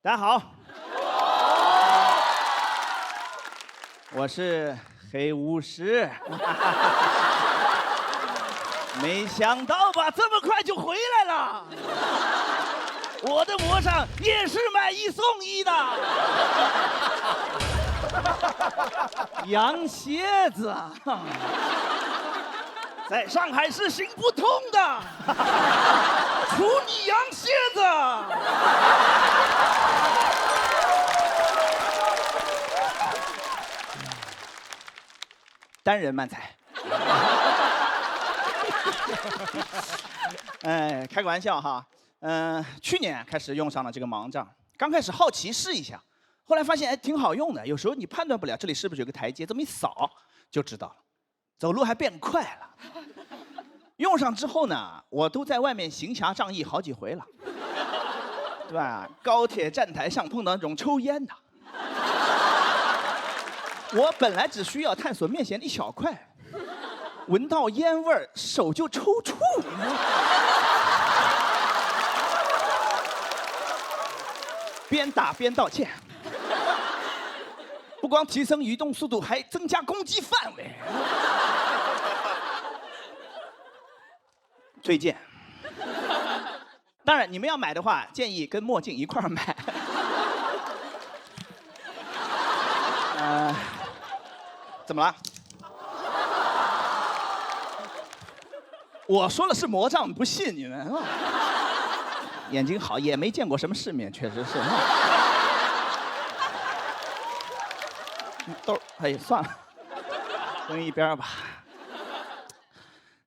大家好，我是黑巫师。没想到吧，这么快就回来了。我的魔杖也是买1送1的。羊蝎子，在上海市行不通的。处女羊蝎子。单人漫才。哎，开个玩笑哈。去年开始用上了这个盲杖，刚开始好奇试一下，后来发现哎挺好用的。有时候你判断不了这里是不是有个台阶，这么一扫就知道了，走路还变快了。用上之后呢，我都在外面行侠仗义好几回了，对吧？高铁站台上碰到那种抽烟的，我本来只需要探索面前的一小块，闻到烟味儿手就抽搐。边打边道歉，不光提升移动速度，还增加攻击范围。推荐。当然，你们要买的话，建议跟墨镜一块儿买。怎么了？我说的是魔杖，不信你们。眼睛好，也没见过什么世面，确实是。都，哎，算了，扔一边吧。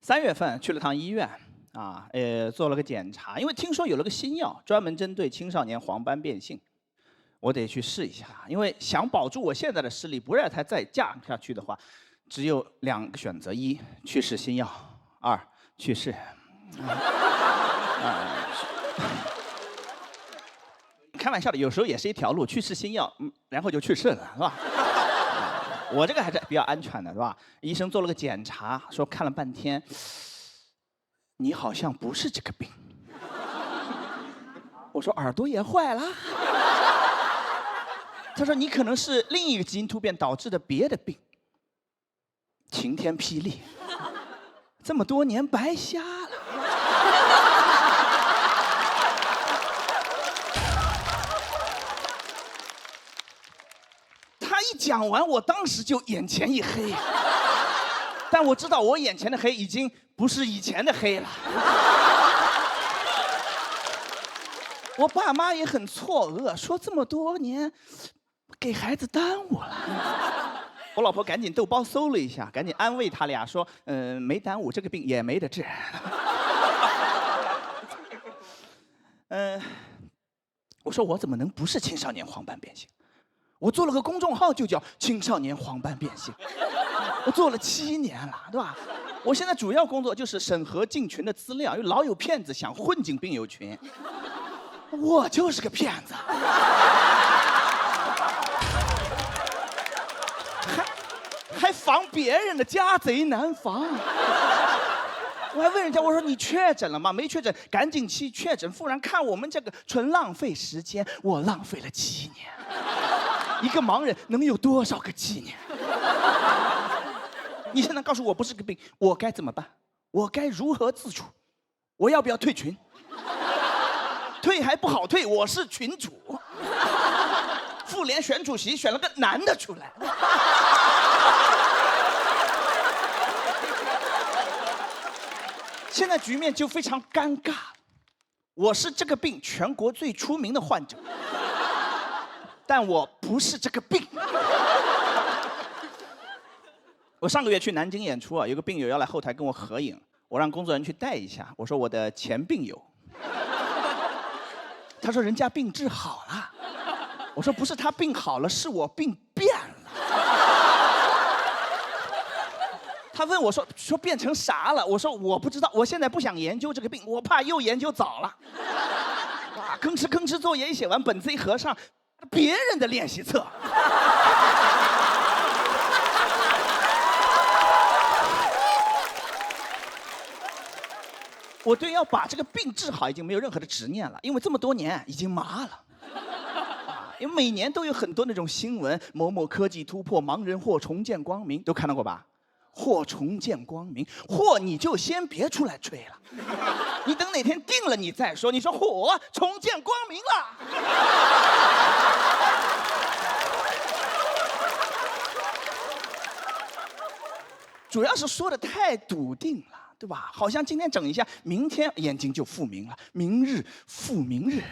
3月份去了趟医院，做了个检查，因为听说有了个新药，专门针对青少年黄斑变性，我得去试一下。因为想保住我现在的视力，不让它再降下去的话，只有2个选择：一，去试新药；二，去世。开玩笑的，有时候也是一条路，去试新药，然后就去世了，是吧？我这个还是比较安全的，是吧？医生做了个检查，说看了半天，你好像不是这个病。我说耳朵也坏了。他说你可能是另一个基因突变导致的别的病。晴天霹雳，这么多年白瞎了。他一讲完，我当时就眼前一黑，但我知道我眼前的黑已经不是以前的黑了。我爸妈也很错愕，说这么多年给孩子耽误了。我老婆赶紧豆包搜了一下，赶紧安慰他俩说，没耽误，这个病也没得治。我说我怎么能不是青少年黄斑变性？我做了个公众号，就叫青少年黄斑变性，我做了7年了，对吧？我现在主要工作就是审核进群的资料，因为老有骗子想混进病友群，我就是个骗子。还防别人的，家贼难防。我还问人家，我说你确诊了吗？没确诊，赶紧去确诊，不然看我们这个纯浪费时间。我浪费了7年。一个盲人能有多少个7年？你现在告诉我不是个病，我该怎么办？我该如何自处？我要不要退群？退还不好退，我是群主。妇联选主席选了个男的出来。现在局面就非常尴尬。我是这个病全国最出名的患者。但我不是这个病。我上个月去南京演出啊，有个病友要来后台跟我合影，我让工作人员去带一下。我说我的前病友。他说人家病治好了。我说不是他病好了，是我病变了。他问我说变成啥了？我说我不知道，我现在不想研究这个病，我怕又研究早了。哇，吭哧吭哧作业一写完，本子一合上。别人的练习册。我对要把这个病治好已经没有任何的执念了，因为这么多年已经麻了。因为每年都有很多那种新闻，某某科技突破，盲人或重见光明，都看到过吧？或重见光明，或你就先别出来吹了，你等哪天定了你再说。你说嚯，重见光明了。主要是说的太笃定了，对吧？好像今天整一下，明天眼睛就复明了，明日复明日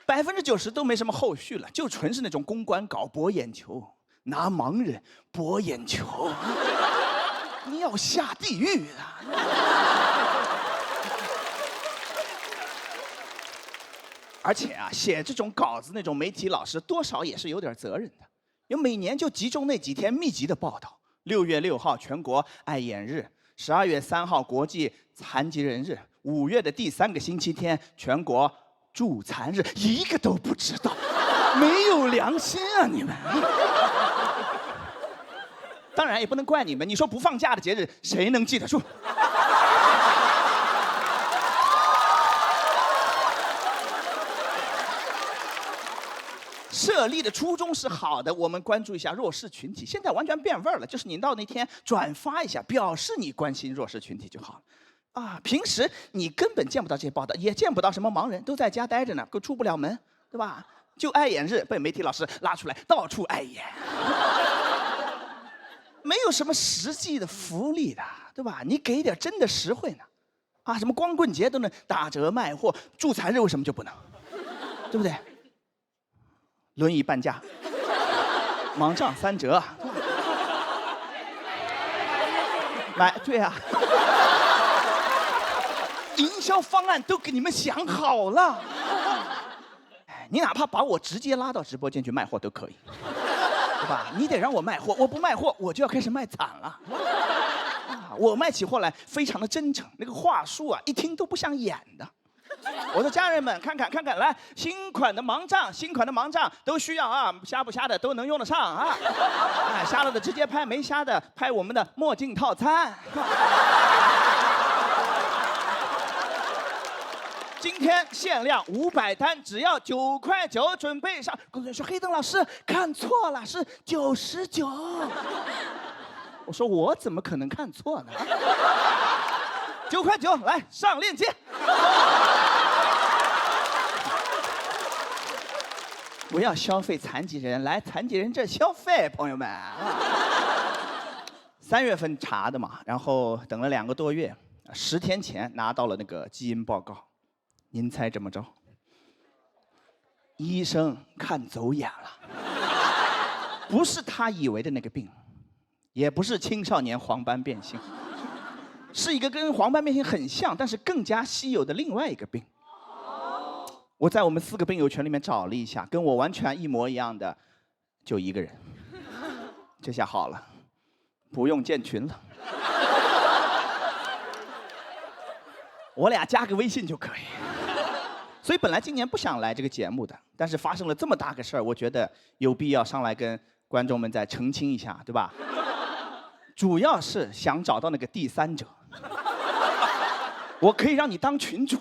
，90%都没什么后续了，就纯是那种公关稿博眼球，拿盲人博眼球，你要下地狱啊！而且啊，写这种稿子那种媒体老师多少也是有点责任的，因为每年就集中那几天密集的报道。6月6号全国爱眼日，12月3号国际残疾人日，5月的第3个星期天全国助残日，一个都不知道，没有良心啊你们！当然也不能怪你们，你说不放假的节日谁能记得住？设立的初衷是好的，我们关注一下弱势群体。现在完全变味儿了，就是你到那天转发一下，表示你关心弱势群体就好了。啊，平时你根本见不到这些报道，也见不到什么盲人都在家待着呢，都出不了门，对吧？就爱眼日被媒体老师拉出来，到处爱眼，没有什么实际的福利的，对吧？你给点真的实惠呢？啊，什么光棍节都能打折卖货，助残日为什么就不能？对不对？轮椅半价，盲杖3折，买对啊，营销方案都给你们想好了，你哪怕把我直接拉到直播间去卖货都可以，对吧？你得让我卖货，我不卖货我就要开始卖惨了。我卖起货来非常的真诚，那个话术啊，一听都不像演的。我的家人们，看看，来，新款的盲杖都需要啊，瞎不瞎的都能用得上啊。瞎了的直接拍，没瞎的拍我们的墨镜套餐。今天限量500单，只要9块9，准备上。工作人员说：“黑灯老师看错了，是99。”我说：“我怎么可能看错呢？9块9，来上链接。”不要消费残疾人，来残疾人这消费，朋友们。3月份查的嘛，然后等了2个多月，10天前拿到了那个基因报告。您猜怎么着？医生看走眼了，不是他以为的那个病，也不是青少年黄斑变性，是一个跟黄斑变性很像，但是更加稀有的另外一个病。我在我们4个病友群里面找了一下，跟我完全一模一样的，就1个人。这下好了，不用建群了，我俩加个微信就可以。所以本来今年不想来这个节目的，但是发生了这么大个事儿，我觉得有必要上来跟观众们再澄清一下，对吧？主要是想找到那个第三者，我可以让你当群主。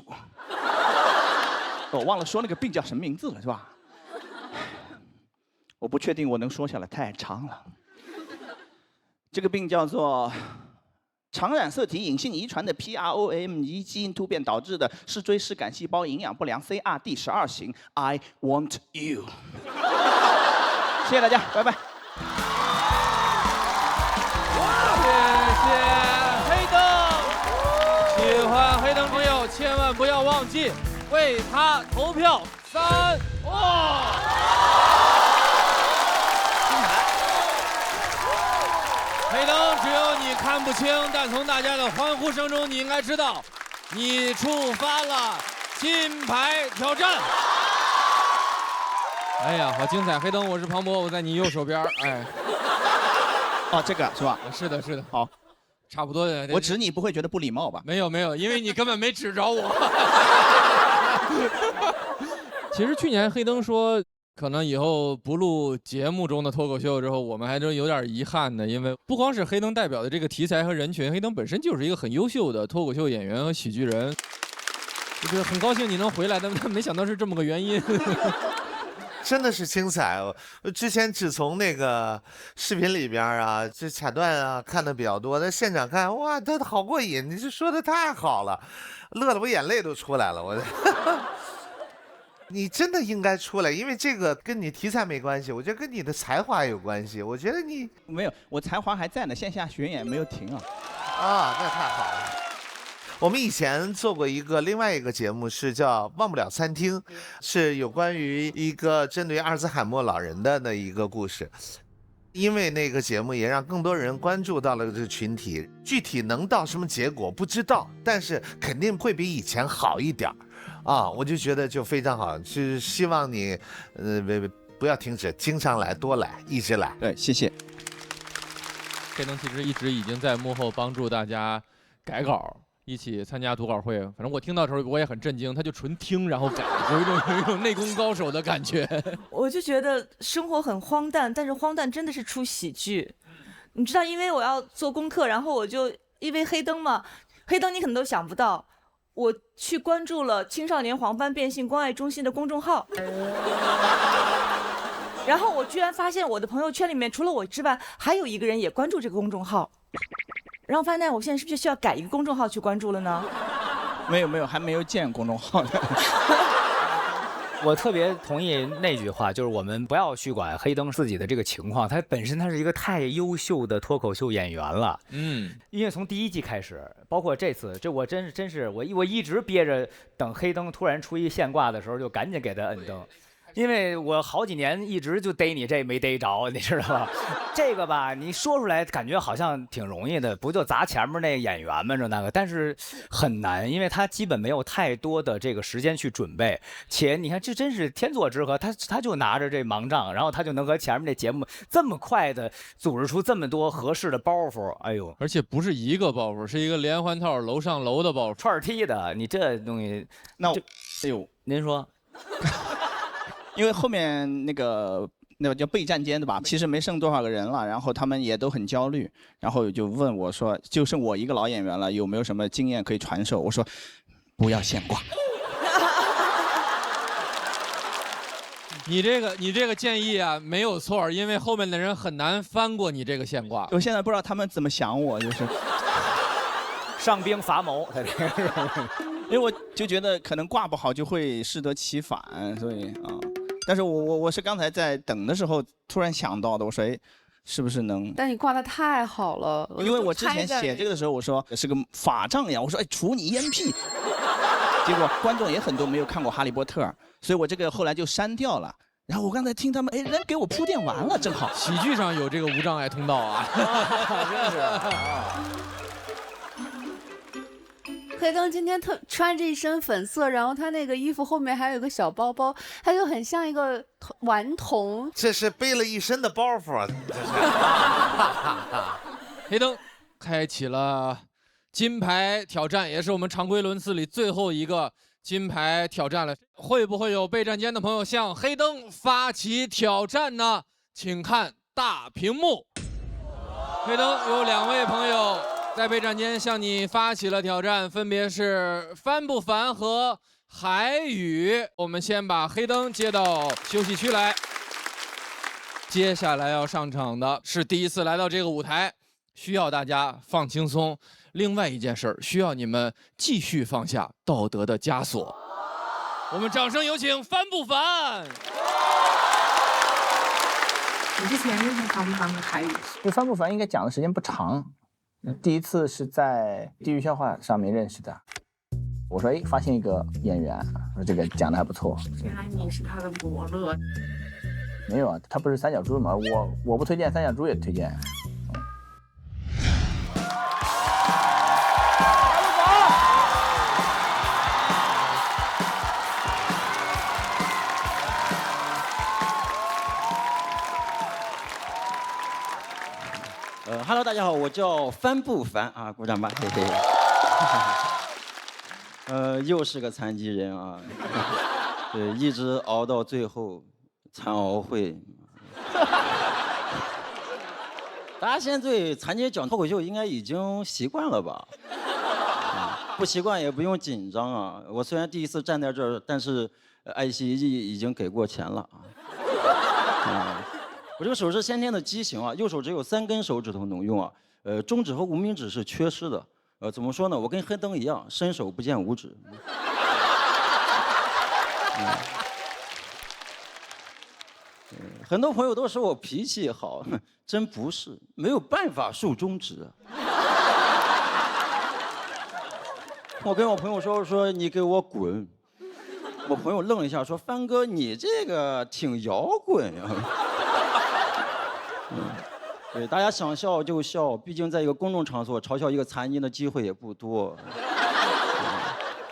我忘了说那个病叫什么名字了，是吧？我不确定我能说下来，太长了。这个病叫做常染色体隐性遗传的 PROME 基因突变导致的视锥视杆细胞营养不良 CRD12型 I want you。谢谢大家，拜拜。谢谢黑灯，喜欢黑灯朋友千万不要忘记为他投票3哇！黑灯，只有你看不清，但从大家的欢呼声中，你应该知道，你触发了金牌挑战。哎呀，好精彩！黑灯，我是庞博，我在你右手边。哎，哦，这个是吧？是的，是的。好，差不多的。我指你不会觉得不礼貌吧？没有没有，因为你根本没指着我。其实去年黑灯说，可能以后不录节目中的脱口秀之后，我们还真有点遗憾的，因为不光是黑灯代表的这个题材和人群，黑灯本身就是一个很优秀的脱口秀演员和喜剧人，就是很高兴你能回来，但没想到是这么个原因。真的是精彩。我之前只从那个视频里边啊，这卡段啊看的比较多，在现场看，哇，他好过瘾！你这说的太好了，乐得我眼泪都出来了。我，你真的应该出来，因为这个跟你题材没关系，我觉得跟你的才华有关系。我觉得你没有，我才华还在呢，线下巡演没有停啊。啊，那太好了。我们以前做过另外一个节目，是叫《忘不了餐厅》，是有关于一个针对阿尔兹海默老人的那一个故事。因为那个节目也让更多人关注到了这个群体，具体能到什么结果不知道，但是肯定会比以前好一点啊！我就觉得就非常好，是希望你不要停止，经常来，多来，一直来。对，谢谢。黑灯其实一直已经在幕后帮助大家改稿。一起参加读稿会，反正我听到的时候我也很震惊，他就纯听然后改，有一种内功高手的感觉。我就觉得生活很荒诞，但是荒诞真的是出喜剧。你知道，因为我要做功课，然后我就因为黑灯嘛，黑灯你可能都想不到，我去关注了青少年黄斑变性关爱中心的公众号。然后我居然发现我的朋友圈里面除了我之外，还有一个人也关注这个公众号。然后发现我现在是不是需要改一个公众号去关注了呢？没有，还没有建公众号呢。我特别同意那句话，就是我们不要去管黑灯自己的这个情况，他本身他是一个太优秀的脱口秀演员了。因为从第1季开始，包括这次，这我真是我一直憋着，等黑灯突然出一现挂的时候，就赶紧给他摁灯。因为我好几年一直就逮你这没逮着，你知道吧？这个吧，你说出来感觉好像挺容易的，不就砸前面那演员们那个，但是很难，因为他基本没有太多的这个时间去准备，且你看这真是天作之合，他就拿着这盲杖，然后他就能和前面那节目这么快的组织出这么多合适的包袱，哎呦，而且不是一个包袱，是一个连环套楼上楼的包袱，串踢的，你这东西，那我，哎呦，您说。因为后面那个叫备战间的吧，其实没剩多少个人了，然后他们也都很焦虑，然后就问我说，就剩我一个老演员了，有没有什么经验可以传授？我说，不要现挂。你这个建议啊没有错，因为后面的人很难翻过你这个现挂。我现在不知道他们怎么想我，就是上兵伐谋，因为我就觉得可能挂不好就会适得其反，所以啊。但是我是刚才在等的时候突然想到的，我说哎，是不是能？但你挂的太好了，因为我之前写这个的时候，我说是个法杖呀，我说哎除你烟屁，结果观众也很多没有看过《哈利波特》，所以我这个后来就删掉了。然后我刚才听他们，哎，人给我铺垫完了，正好。喜剧上有这个无障碍通道啊，真是。黑灯今天穿着一身粉色，然后他那个衣服后面还有个小包包，他就很像一个顽童。这是背了一身的包袱。黑灯开启了金牌挑战，也是我们常规轮次里最后一个金牌挑战了。会不会有备战间的朋友向黑灯发起挑战呢？请看大屏幕。黑灯有2位朋友在备战间向你发起了挑战，分别是帆不凡和海宇。我们先把黑灯接到休息区来。接下来要上场的是第一次来到这个舞台，需要大家放轻松。另外一件事儿，需要你们继续放下道德的枷锁。我们掌声有请帆不凡。你之前认识帆不凡和海宇？这帆不凡应该讲的时间不长。第一次是在地狱笑话上面认识的，我说哎，发现一个演员，说这个讲的还不错。原来你是他的伯乐。没有啊，他不是三角猪吗？我不推荐，三角猪也推荐。Hello， 大家好，我叫帆不凡啊，鼓掌吧，嘿嘿。又是个残疾人啊，对，一直熬到最后，残熬会。大家现在对残疾人讲脱口秀应该已经习惯了吧？不习惯也不用紧张啊。我虽然第一次站在这儿，但是爱奇艺已经给过钱了啊。我这个手是先天的畸形啊，右手只有3根手指头能用啊，中指和无名指是缺失的。怎么说呢？我跟黑灯一样，伸手不见五指。很多朋友都说我脾气好，真不是，没有办法竖中指。我跟我朋友说你给我滚，我朋友愣了一下说帆哥你这个挺摇滚呀。对，大家想笑就笑，毕竟在一个公众场所嘲笑一个残疾的机会也不多，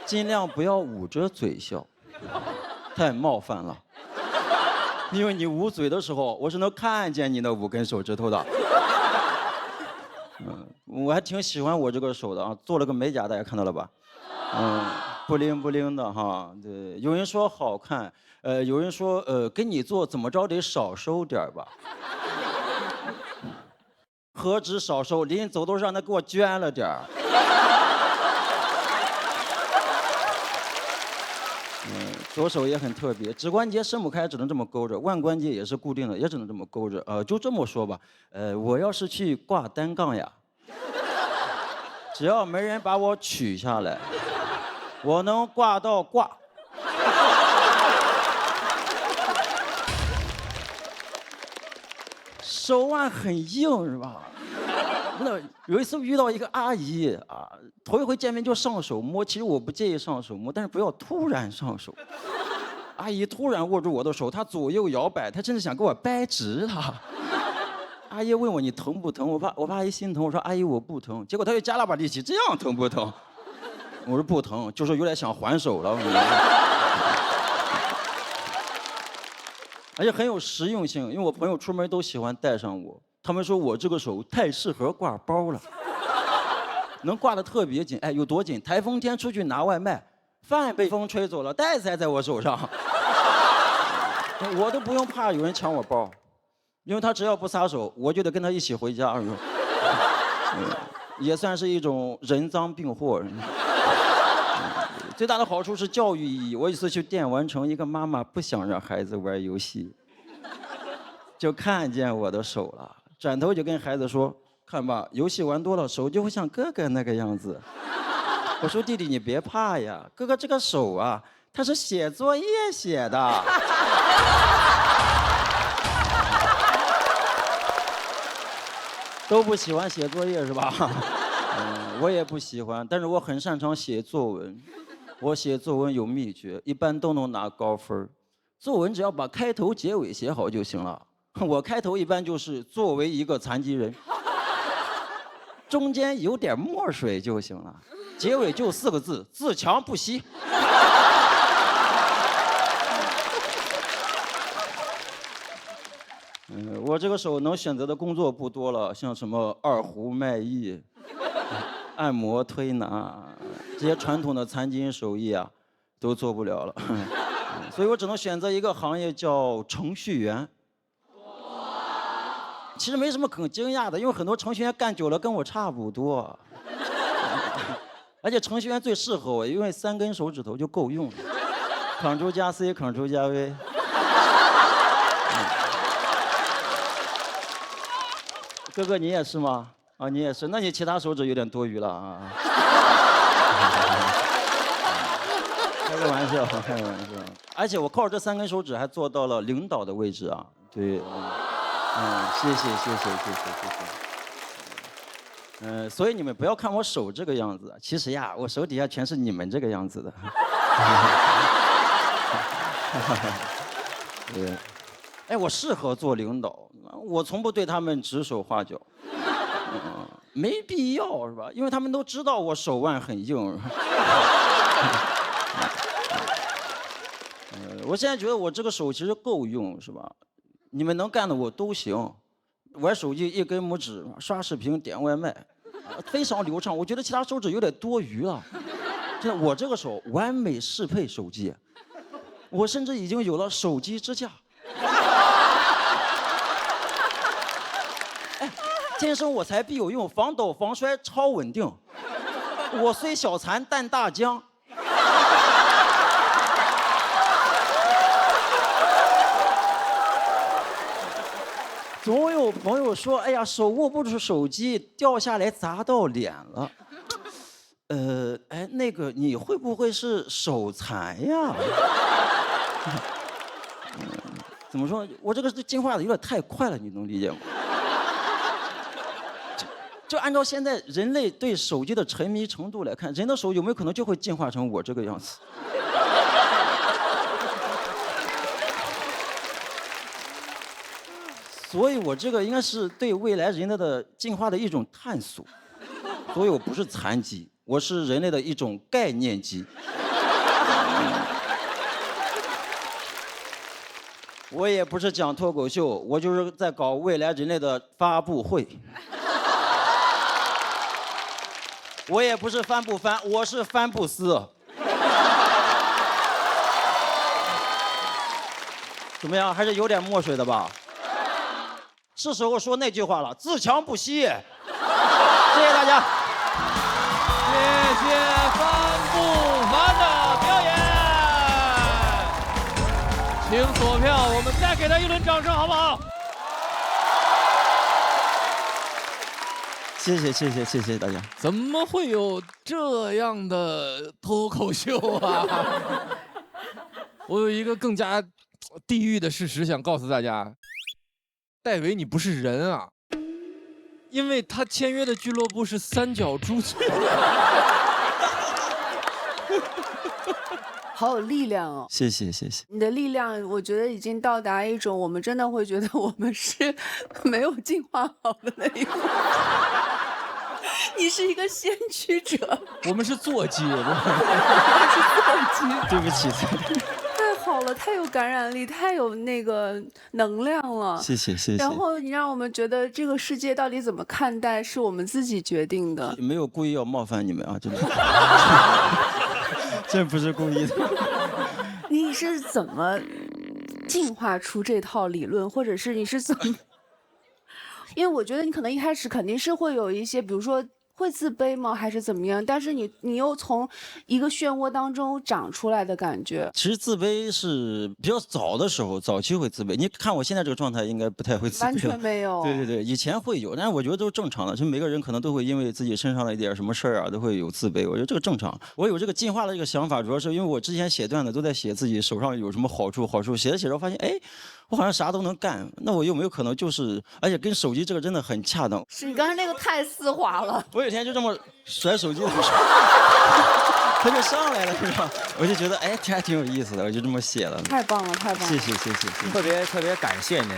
尽量不要捂着嘴笑，太冒犯了。因为你捂嘴的时候，我是能看见你的5根手指头的。我还挺喜欢我这个手的啊，做了个美甲，大家看到了吧？不灵不灵的哈。对，有人说好看，有人说给你做怎么着得少收点吧。何止少收，临走都让他给我捐了点儿。左手也很特别，指关节伸不开，只能这么勾着；腕关节也是固定的，也只能这么勾着。就这么说吧，我要是去挂单杠呀，只要没人把我取下来，我能挂到挂。手腕很硬是吧？那有一次遇到一个阿姨啊，头一回见面就上手摸，其实我不介意上手摸，但是不要突然上手。阿姨突然握住我的手，她左右摇摆，她真的想给我掰直了。阿姨问我你疼不疼？我怕阿姨心疼，我说阿姨我不疼。结果她又加了把力气，这样疼不疼？我说不疼，就是有点想还手了。而且很有实用性，因为我朋友出门都喜欢带上我，他们说我这个手太适合挂包了，能挂得特别紧。哎，有多紧？台风天出去拿外卖，饭被风吹走了，袋子还在我手上，我都不用怕有人抢我包，因为他只要不撒手，我就得跟他一起回家。也算是一种人赃并获。最大的好处是教育意义。我有一次去电玩城，一个妈妈不想让孩子玩游戏，就看见我的手了，转头就跟孩子说：“看吧，游戏玩多了，手就会像哥哥那个样子。”我说：“弟弟，你别怕呀，哥哥这个手啊，他是写作业写的。”都不喜欢写作业是吧？我也不喜欢，但是我很擅长写作文。我写作文有秘诀，一般都能拿高分。作文只要把开头结尾写好就行了。我开头一般就是作为一个残疾人，中间有点墨水就行了，结尾就4个字：自强不息。我这个手能选择的工作不多了，像什么二胡、卖艺、按摩、推拿，这些传统的残疾人手艺啊，都做不了了。所以我只能选择一个行业，叫程序员。其实没什么可惊讶的，因为很多程序员干久了跟我差不多。而且程序员最适合我，因为3根手指头就够用了。Ctrl 加 C，Ctrl 加 V。哥哥，你也是吗？啊，你也是，那你其他手指有点多余了啊。开个玩笑，开个玩笑。而且我靠这3根手指还做到了领导的位置啊，对，谢谢。所以你们不要看我手这个样子，其实呀，我手底下全是你们这个样子的。对。哎，我适合做领导，我从不对他们指手画脚，没必要是吧？因为他们都知道我手腕很硬。我现在觉得我这个手其实够用，是吧？你们能干的我都行，玩手机1根拇指，刷视频、点外卖，非常流畅。我觉得其他手指有点多余了，真的，我这个手完美适配手机，我甚至已经有了手机支架。天生我材必有用，防抖防摔超稳定。我虽小残但大将。总有朋友说，哎呀，手握不住手机，掉下来砸到脸了。哎，那个你会不会是手残呀？怎么说？我这个进化的有点太快了，你能理解吗？就按照现在人类对手机的沉迷程度来看，人的手有没有可能就会进化成我这个样子？所以我这个应该是对未来人类的进化的一种探索。所以我不是残疾，我是人类的一种概念机。我也不是讲脱口秀，我就是在搞未来人类的发布会。我也不是帆布帆，我是帆布斯。怎么样？还是有点墨水的吧？是时候说那句话了，自强不息。谢谢大家。谢谢帆布帆的表演，请锁票，我们再给他一轮掌声，好不好？谢谢大家。怎么会有这样的脱口秀啊？我有一个更加地狱的事实想告诉大家，戴维你不是人啊，因为他签约的俱乐部是三角猪圈。好有力量哦！谢谢。你的力量，我觉得已经到达一种我们真的会觉得我们是没有进化好的那一步。你是一个先驱者，我们是坐骑，是坐骑。对不起。太好了，太有感染力，太有那个能量了。谢谢。然后你让我们觉得这个世界到底怎么看待，是我们自己决定的。没有故意要冒犯你们啊，真的。这不是故意的。你是怎么进化出这套理论，或者是你是怎么？因为我觉得你可能一开始肯定是会有一些，比如说会自卑吗，还是怎么样？但是你又从一个漩涡当中长出来的感觉。其实自卑是比较早的时候，早期会自卑。你看我现在这个状态，应该不太会自卑。完全没有。对，以前会有，但是我觉得都是正常的。就每个人可能都会因为自己身上的一点什么事儿啊，都会有自卑。我觉得这个正常。我有这个进化的这个想法，主要是因为我之前写段子都在写自己手上有什么好处，写着写着发现，哎，我好像啥都能干。那我有没有可能就是，而且跟手机这个真的很恰当。是你刚才那个太丝滑了。我有一天就这么甩手机的时候，他就上来了，是吧？我就觉得哎，这还挺有意思的，我就这么写了。太棒了，太棒了！谢谢。特别感谢您，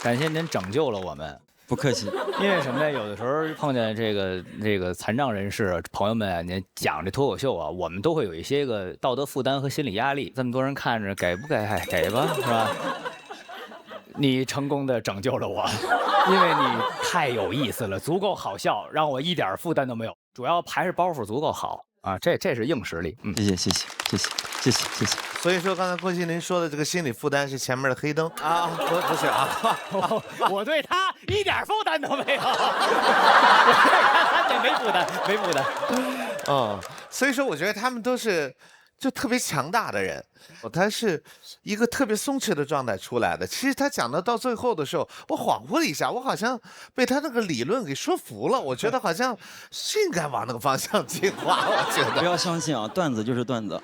感谢您拯救了我们。不客气。因为什么呢？有的时候碰见这个残障人士朋友们啊，您讲这脱口秀啊，我们都会有一些个道德负担和心理压力。这么多人看着，给不给？给吧，是吧？你成功的拯救了我，因为你太有意思了，足够好笑，让我一点负担都没有。主要还是包袱足够好啊，这是硬实力。谢谢。所以说刚才郭麒麟说的这个心理负担是前面的黑灯啊，不是啊，我对他一点负担都没有，我对他没负担。所以说我觉得他们都是就特别强大的人，他是一个特别松弛的状态出来的。其实他讲到最后的时候，我恍惚了一下，我好像被他那个理论给说服了。我觉得好像是应该往那个方向进化。我觉得不要相信啊，段子就是段子。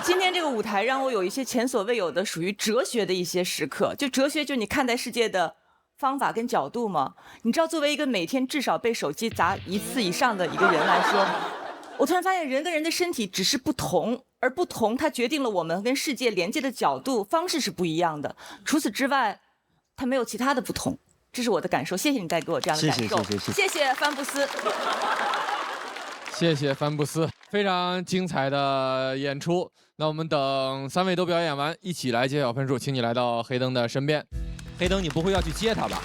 今天这个舞台让我有一些前所未有的属于哲学的一些时刻。就哲学，就你看待世界的方法跟角度吗？你知道，作为一个每天至少被手机砸1次以上的一个人来说，我突然发现人跟人的身体只是不同，而不同它决定了我们跟世界连接的角度方式是不一样的。除此之外，它没有其他的不同。这是我的感受。谢谢你带给我这样的感受。谢谢帆布斯。谢谢帆布斯，非常精彩的演出。那我们等3位都表演完，一起来揭晓分数。请你来到黑灯的身边。黑灯，你不会要去接他吧？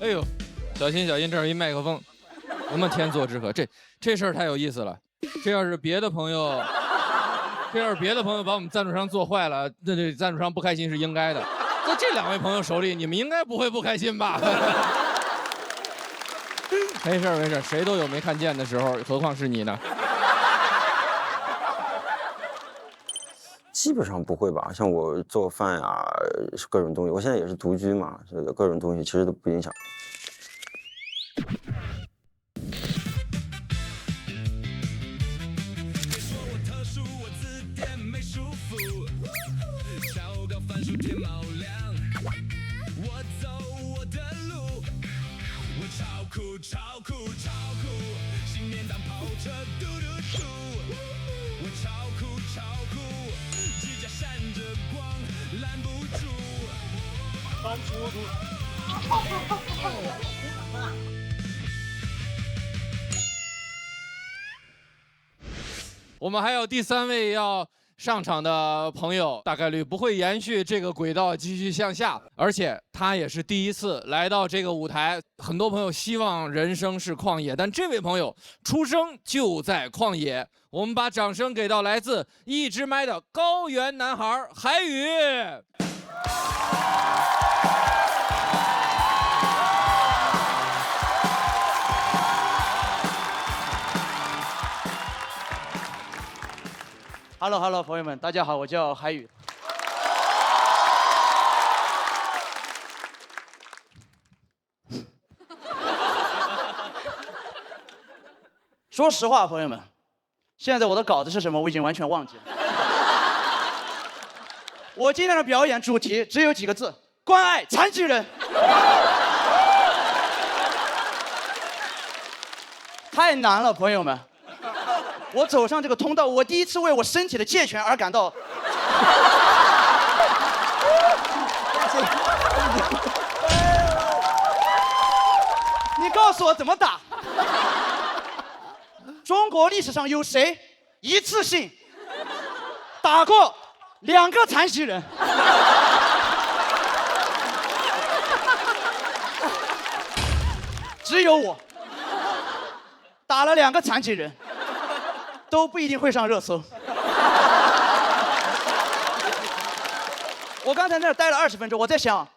哎呦，小心，这儿有一麦克风，什么天作之合？这事儿太有意思了。这要是别的朋友把我们赞助商做坏了，那这赞助商不开心是应该的。在这2位朋友手里，你们应该不会不开心吧？没事，谁都有没看见的时候，何况是你呢？基本上不会吧。像我做饭呀，各种东西，我现在也是独居嘛，这个各种东西其实都不影响。我们还有第3位要上场的朋友，大概率不会延续这个轨道继续向下，而且他也是第一次来到这个舞台。很多朋友希望人生是旷野，但这位朋友出生就在旷野。我们把掌声给到来自一支麦的高原男孩海宇。Hello， 朋友们，大家好，我叫海宇。说实话，朋友们，现在我的稿子是什么，我已经完全忘记了。我今天的表演主题只有几个字：关爱残疾人。太难了，朋友们。我走上这个通道，我第一次为我身体的健全而感到。你告诉我怎么打？中国历史上有谁一次性打过2个残疾人？只有我打了2个残疾人。都不一定会上热搜。我刚才在那儿待了20分钟，我在想，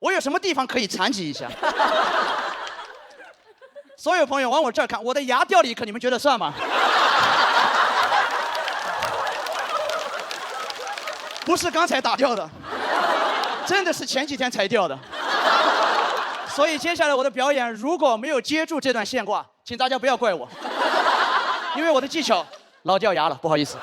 我有什么地方可以残疾一下？所有朋友往我这儿看，我的牙掉了一颗，你们觉得算吗？不是刚才打掉的，真的是前几天才掉的。所以接下来我的表演如果没有接住这段线挂，请大家不要怪我，因为我的技巧老掉牙了，不好意思。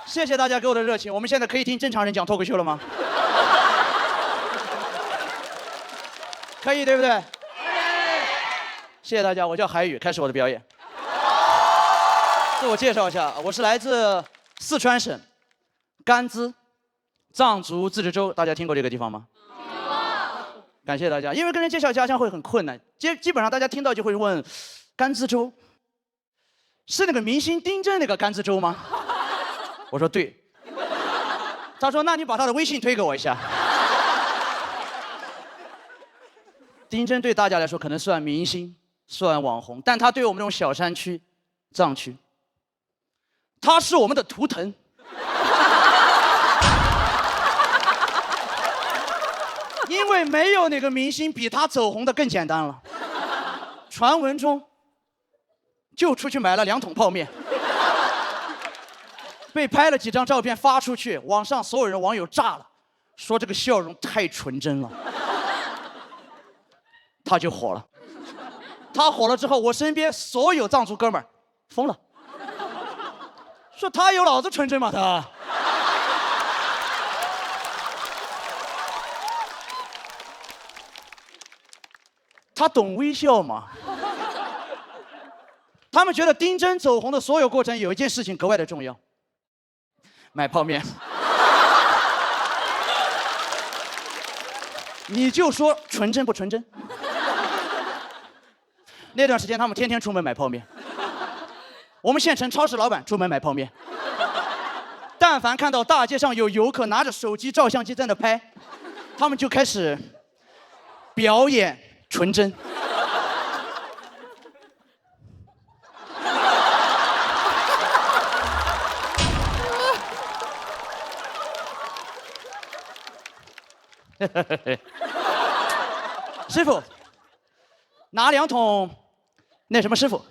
谢谢大家给我的热情，我们现在可以听正常人讲脱口秀了吗？可以，对不对？谢谢大家，我叫海宇，开始我的表演。自我介绍一下，我是来自四川省甘孜藏族自治州，大家听过这个地方吗？感谢大家，因为跟人介绍家乡会很困难，基本上大家听到就会问，甘孜州是那个明星丁真那个甘孜州吗？我说对。他说那你把他的微信推给我一下。丁真对大家来说可能算明星，算网红，但他对我们这种小山区、藏区，他是我们的图腾。因为没有哪个明星比他走红的更简单了。传闻中，就出去买了2桶泡面，被拍了几张照片发出去，网上所有人网友炸了，说这个笑容太纯真了，他就火了。他火了之后，我身边所有藏族哥们儿疯了，说他有老子纯真吗？他。他懂微笑吗？他们觉得丁真走红的所有过程有一件事情格外的重要，买泡面。你就说纯真不纯真？那段时间他们天天出门买泡面，我们县城超市老板出门买泡面，但凡看到大街上有游客拿着手机照相机在那拍，他们就开始表演纯真。师傅，拿2桶那什么师傅。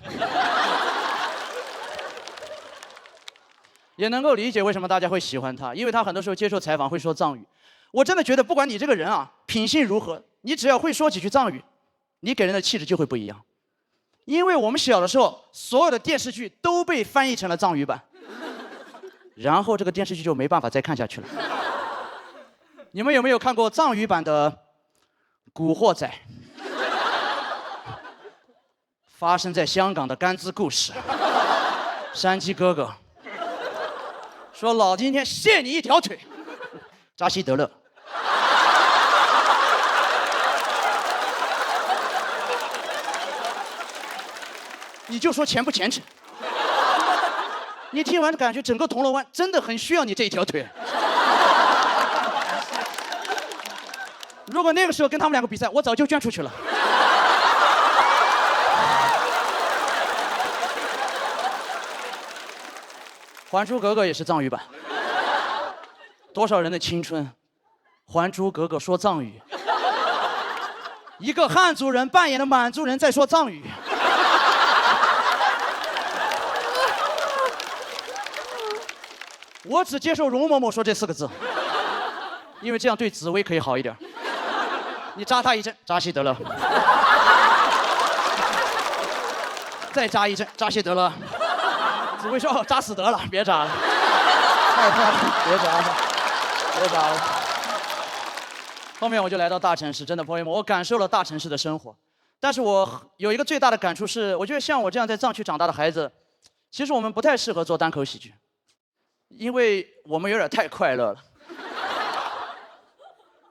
也能够理解为什么大家会喜欢他，因为他很多时候接受采访会说藏语。我真的觉得，不管你这个人啊品性如何，你只要会说几句藏语，你给人的气质就会不一样。因为我们小的时候，所有的电视剧都被翻译成了藏语版，然后这个电视剧就没办法再看下去了。你们有没有看过藏语版的《古惑仔》？发生在香港的甘孜故事，山鸡哥哥说：“老今天卸你一条腿。”扎西德勒。你就说虔不虔诚？你听完感觉整个铜锣湾真的很需要你这一条腿。如果那个时候跟他们2个比赛，我早就捐出去了。《还珠格格》也是藏语版，多少人的青春，《还珠格格》说藏语，一个汉族人扮演的满族人在说藏语。我只接受容嬷嬷说这4个字，因为这样对紫薇可以好一点。你扎他一针，扎西德勒；再扎一针，扎西德勒。紫薇说：“哦，扎死得了，别扎了，太快了，别扎了，别扎了。”后面我就来到大城市，真的朋友们，我感受了大城市的生活。但是我有一个最大的感触是，我觉得像我这样在藏区长大的孩子，其实我们不太适合做单口喜剧，因为我们有点太快乐了。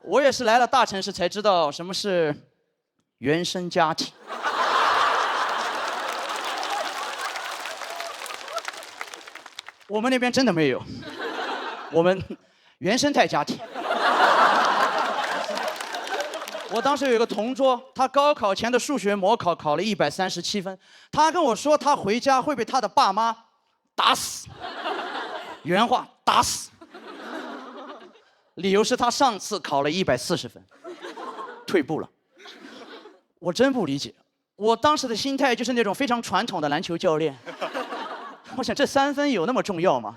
我也是来了大城市才知道什么是原生家庭。我们那边真的没有，我们原生态家庭。我当时有一个同桌，他高考前的数学模考考了137分，他跟我说他回家会被他的爸妈打死，原话打死。理由是他上次考了140分，退步了。我真不理解，我当时的心态就是那种非常传统的篮球教练。我想这3分有那么重要吗？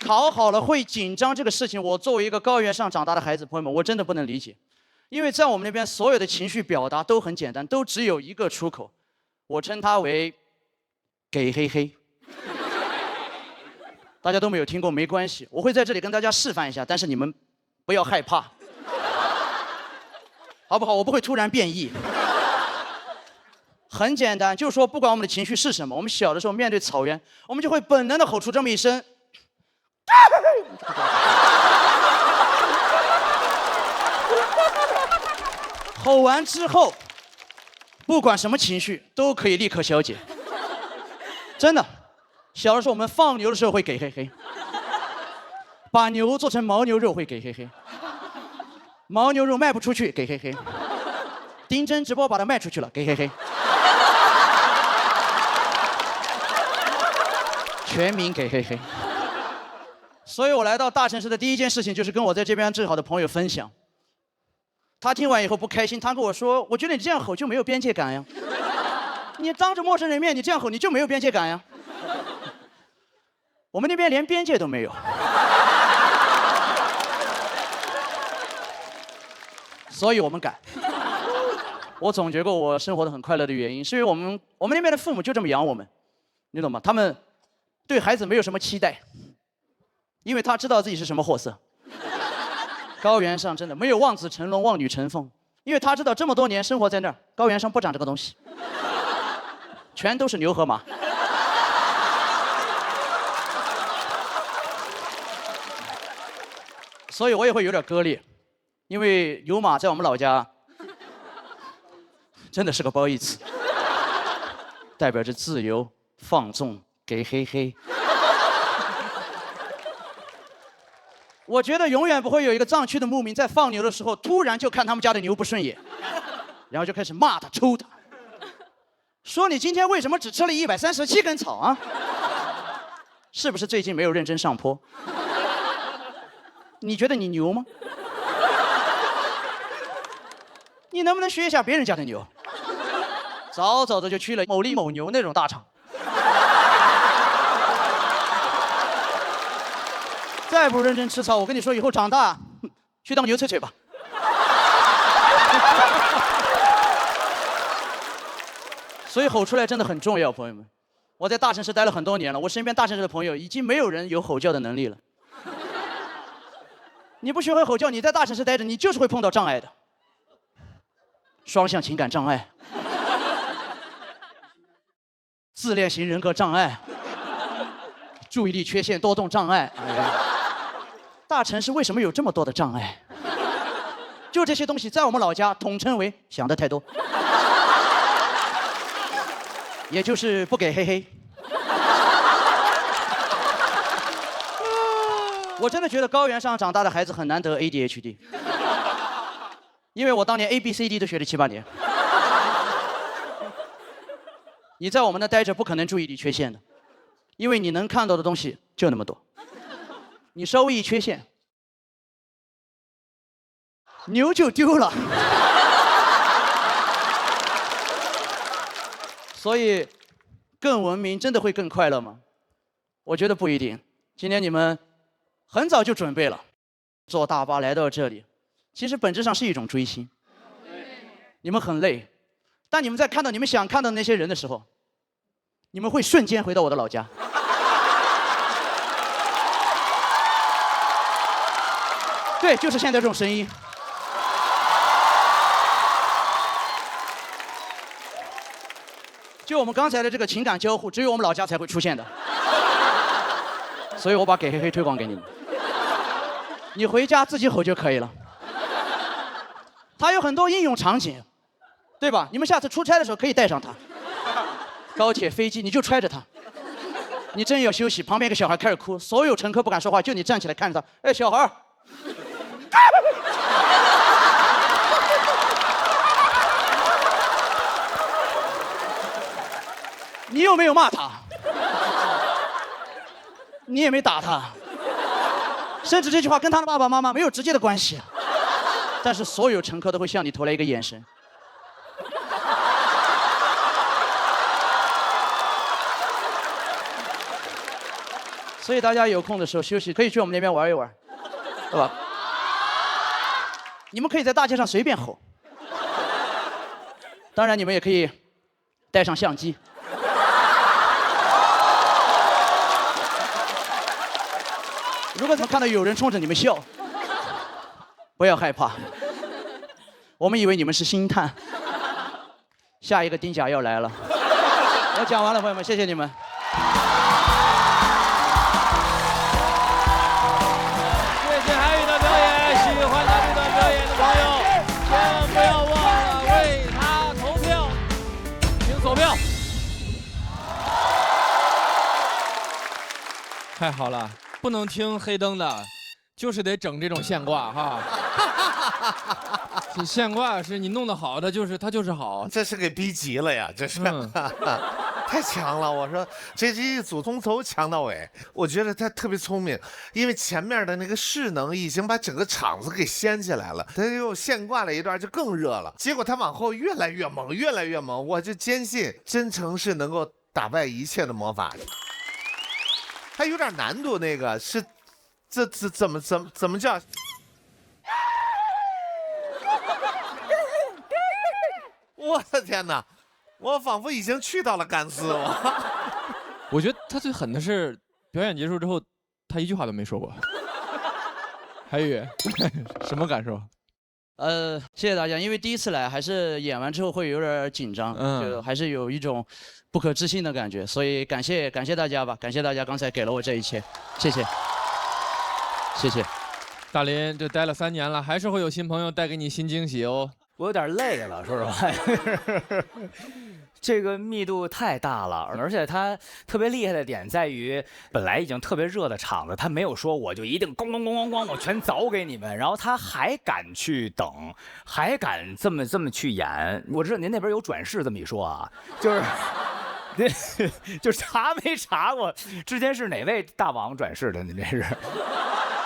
考好了会紧张这个事情，我作为一个高原上长大的孩子，朋友们，我真的不能理解。因为在我们那边，所有的情绪表达都很简单，都只有一个出口，我称它为“给黑黑”。大家都没有听过，没关系，我会在这里跟大家示范一下，但是你们不要害怕。好不好？我不会突然变异。很简单，就是说，不管我们的情绪是什么，我们小的时候面对草原，我们就会本能的吼出这么一声。吼完之后，不管什么情绪都可以立刻消解。真的，小的时候我们放牛的时候会给黑黑，把牛做成牦牛肉会给黑黑。牦牛肉卖不出去，给黑黑；丁真直播把它卖出去了，给黑黑；全民给黑黑。所以我来到大城市的第一件事情就是跟我在这边最好的朋友分享。他听完以后不开心，他跟我说：“我觉得你这样吼就没有边界感呀，你当着陌生人面你这样吼你就没有边界感呀。”我们那边连边界都没有。所以我们敢。我总结过我生活的很快乐的原因，是因为我们那边的父母就这么养我们，你懂吗？他们对孩子没有什么期待，因为他知道自己是什么货色。高原上真的没有望子成龙、望女成凤，因为他知道这么多年生活在那儿，高原上不长这个东西，全都是牛和马。所以我也会有点割裂。因为牛马在我们老家真的是个褒义词，代表着自由、放纵、给黑黑。我觉得永远不会有一个藏区的牧民在放牛的时候，突然就看他们家的牛不顺眼，然后就开始骂他、抽他，说你今天为什么只吃了137根草啊？是不是最近没有认真上坡？你觉得你牛吗？你能不能学一下别人家的牛？早早的就去了某利某牛那种大厂。再不认真吃草，我跟你说，以后长大去当牛吹吹吧。所以吼出来真的很重要，朋友们。我在大城市待了很多年了，我身边大城市的朋友已经没有人有吼叫的能力了。你不学会吼叫，你在大城市待着，你就是会碰到障碍的。双向情感障碍、自恋型人格障碍、注意力缺陷多动障碍。大城市为什么有这么多的障碍？就这些东西在我们老家统称为想得太多，也就是不给嘿嘿。我真的觉得高原上长大的孩子很难得 ADHD， 因为我当年 ABCD 都学了7、8年。你在我们那待着不可能注意力缺陷的，因为你能看到的东西就那么多。你稍微一缺陷，牛就丢了。所以，更文明真的会更快乐吗？我觉得不一定。今天你们很早就准备了，坐大巴来到这里，其实本质上是一种追星。你们很累，但你们在看到你们想看到的那些人的时候，你们会瞬间回到我的老家。对，就是现在这种声音。就我们刚才的这个情感交互，只有我们老家才会出现的。所以我把给嘿嘿推广给你们，你回家自己吼就可以了。它有很多应用场景，对吧？你们下次出差的时候可以带上它。高铁、飞机你就揣着它。你真要休息，旁边一个小孩开始哭，所有乘客不敢说话，就你站起来看着他，哎，小孩。你有没有骂他？你也没打他，甚至这句话跟他的爸爸妈妈没有直接的关系，但是所有乘客都会向你投来一个眼神。所以大家有空的时候休息，可以去我们那边玩一玩，对吧？你们可以在大街上随便吼，当然你们也可以带上相机。如果你们看到有人冲着你们笑，不要害怕，我们以为你们是星探。下一个丁甲要来了。我讲完了，朋友们，谢谢你们。谢谢韩宇的表演，喜欢他这段表演的朋友，千万不要忘了为他投票，请锁票。太好了。不能听黑灯的，就是得整这种现挂哈。这现挂是你弄得好的，它就是好。这是给逼急了呀，这是、太强了。我说这一组从头强到尾，我觉得他特别聪明，因为前面的那个势能已经把整个场子给掀起来了，他又现挂了一段就更热了。结果他往后越来越猛，越来越猛，我就坚信真诚是能够打败一切的魔法。还有点难度，那个是，这怎么叫？我的天哪，我仿佛已经去到了甘孜。我觉得他最狠的是表演结束之后，他一句话都没说过。韩宇，什么感受？谢谢大家，因为第一次来，还是演完之后会有点紧张，就还是有一种不可置信的感觉，所以感谢大家吧，感谢大家刚才给了我这一切，谢谢，谢谢。大林这待了3年了，还是会有新朋友带给你新惊喜哦。我有点累了，说实话。这个密度太大了，而且它特别厉害的点在于，本来已经特别热的场子，他没有说我就一定咣咣咣咣咣我全凿给你们，然后他还敢去等，还敢这么去演。我知道您那边有转世这么一说啊，就是就查没查过之前是哪位大王转世的？您这是？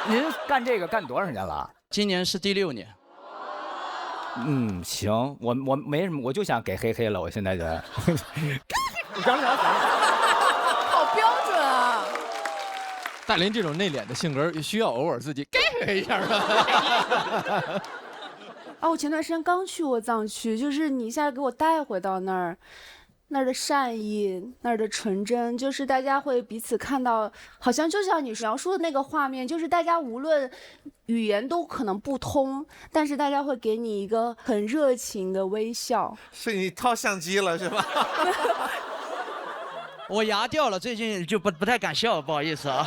您干这个干多少年了？今年是第6年。行，我没什么，我就想给黑黑了，我现在觉得。好标准啊！大林这种内敛的性格，需要偶尔自己给一下吧。啊，我前段时间刚去过藏区，就是你一下给我带回到那儿。那儿的善意，那儿的纯真，就是大家会彼此看到，好像就像你描述的那个画面，就是大家无论语言都可能不通，但是大家会给你一个很热情的微笑。是你掏相机了是吧？我牙掉了，最近就不太敢笑，不好意思啊。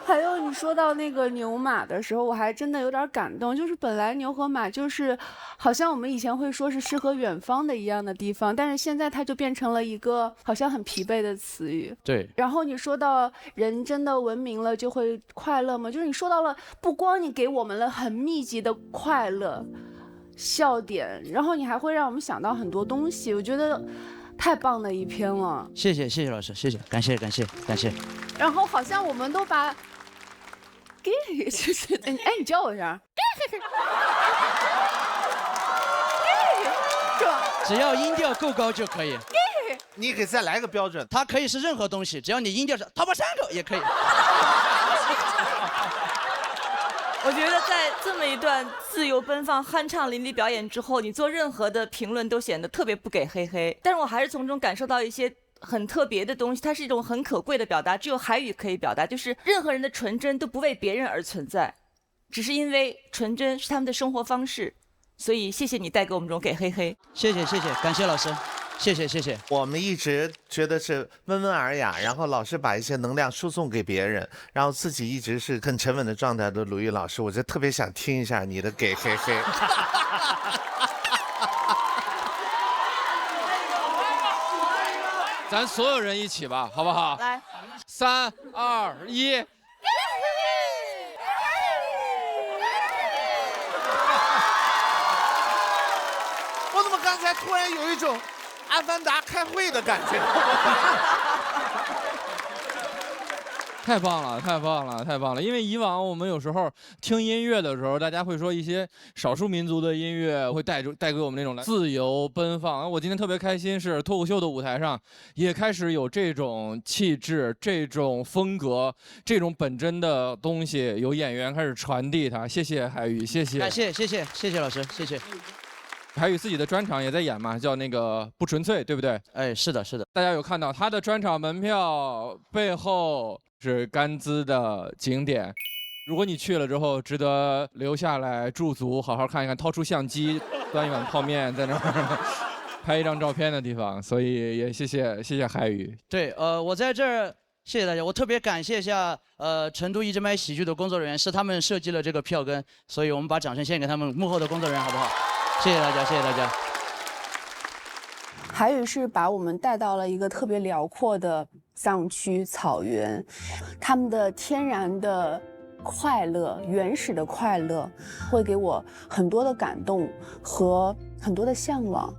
还有你说到那个牛马的时候，我还真的有点感动。就是本来牛和马就是好像我们以前会说是诗和远方的一样的地方，但是现在它就变成了一个好像很疲惫的词语。对。然后你说到人真的文明了就会快乐吗？就是你说到了，不光你给我们了很密集的快乐笑点，然后你还会让我们想到很多东西。我觉得太棒的一篇了。谢谢老师，谢谢，感谢。然后好像我们都把。就是哎，你教我一下，是吧？只要音调够高就可以。你给再来个标准，它可以是任何东西，只要你音调是桃花山口也可以。我觉得在这么一段自由奔放、酣畅淋漓表演之后，你做任何的评论都显得特别不给黑黑。但是我还是从中感受到一些很特别的东西，它是一种很可贵的表达，只有海语可以表达，就是任何人的纯真都不为别人而存在，只是因为纯真是他们的生活方式。所以谢谢你带给我们这种给黑黑。谢谢，感谢老师。谢谢。我们一直觉得是温文尔雅，然后老是把一些能量输送给别人，然后自己一直是很沉稳的状态的鲁豫老师，我就特别想听一下你的给黑黑。咱所有人一起吧，好不好？来，3、2、1。我怎么刚才突然有一种阿凡达开会的感觉？太棒了！因为以往我们有时候听音乐的时候，大家会说一些少数民族的音乐会带给我们那种自由奔放。我今天特别开心，是脱口秀的舞台上也开始有这种气质、这种风格、这种本真的东西，有演员开始传递它。谢谢海宇，谢谢。感谢老师，谢谢。海宇自己的专场也在演嘛，叫那个不纯粹，对不对？哎，是的。大家有看到他的专场门票背后是甘孜的景点，如果你去了之后，值得留下来驻足，好好看一看，掏出相机，端一碗泡面，在那儿拍一张照片的地方。所以也谢谢海宇。对，我在这儿谢谢大家，我特别感谢一下成都一直麦喜剧的工作人员，是他们设计了这个票根，所以我们把掌声献给他们幕后的工作人员，好不好？谢谢大家。海宇是把我们带到了一个特别辽阔的藏区草原，他们的天然的快乐、原始的快乐，会给我很多的感动和很多的向往。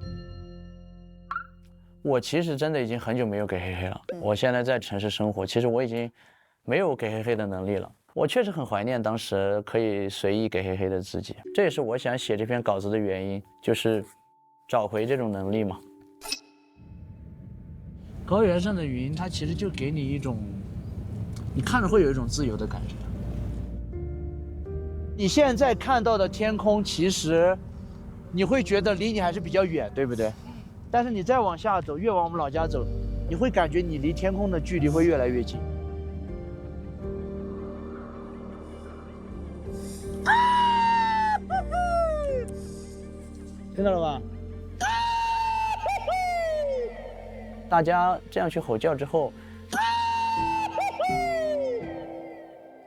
我其实真的已经很久没有给黑黑了。我现在在城市生活，其实我已经没有给黑黑的能力了。我确实很怀念当时可以随意给黑黑的自己，这也是我想写这篇稿子的原因，就是找回这种能力嘛。高原上的云，它其实就给你一种，你看着会有一种自由的感觉。你现在看到的天空，其实你会觉得离你还是比较远，对不对？但是你再往下走，越往我们老家走，你会感觉你离天空的距离会越来越近。听到了吧？大家这样去吼叫之后，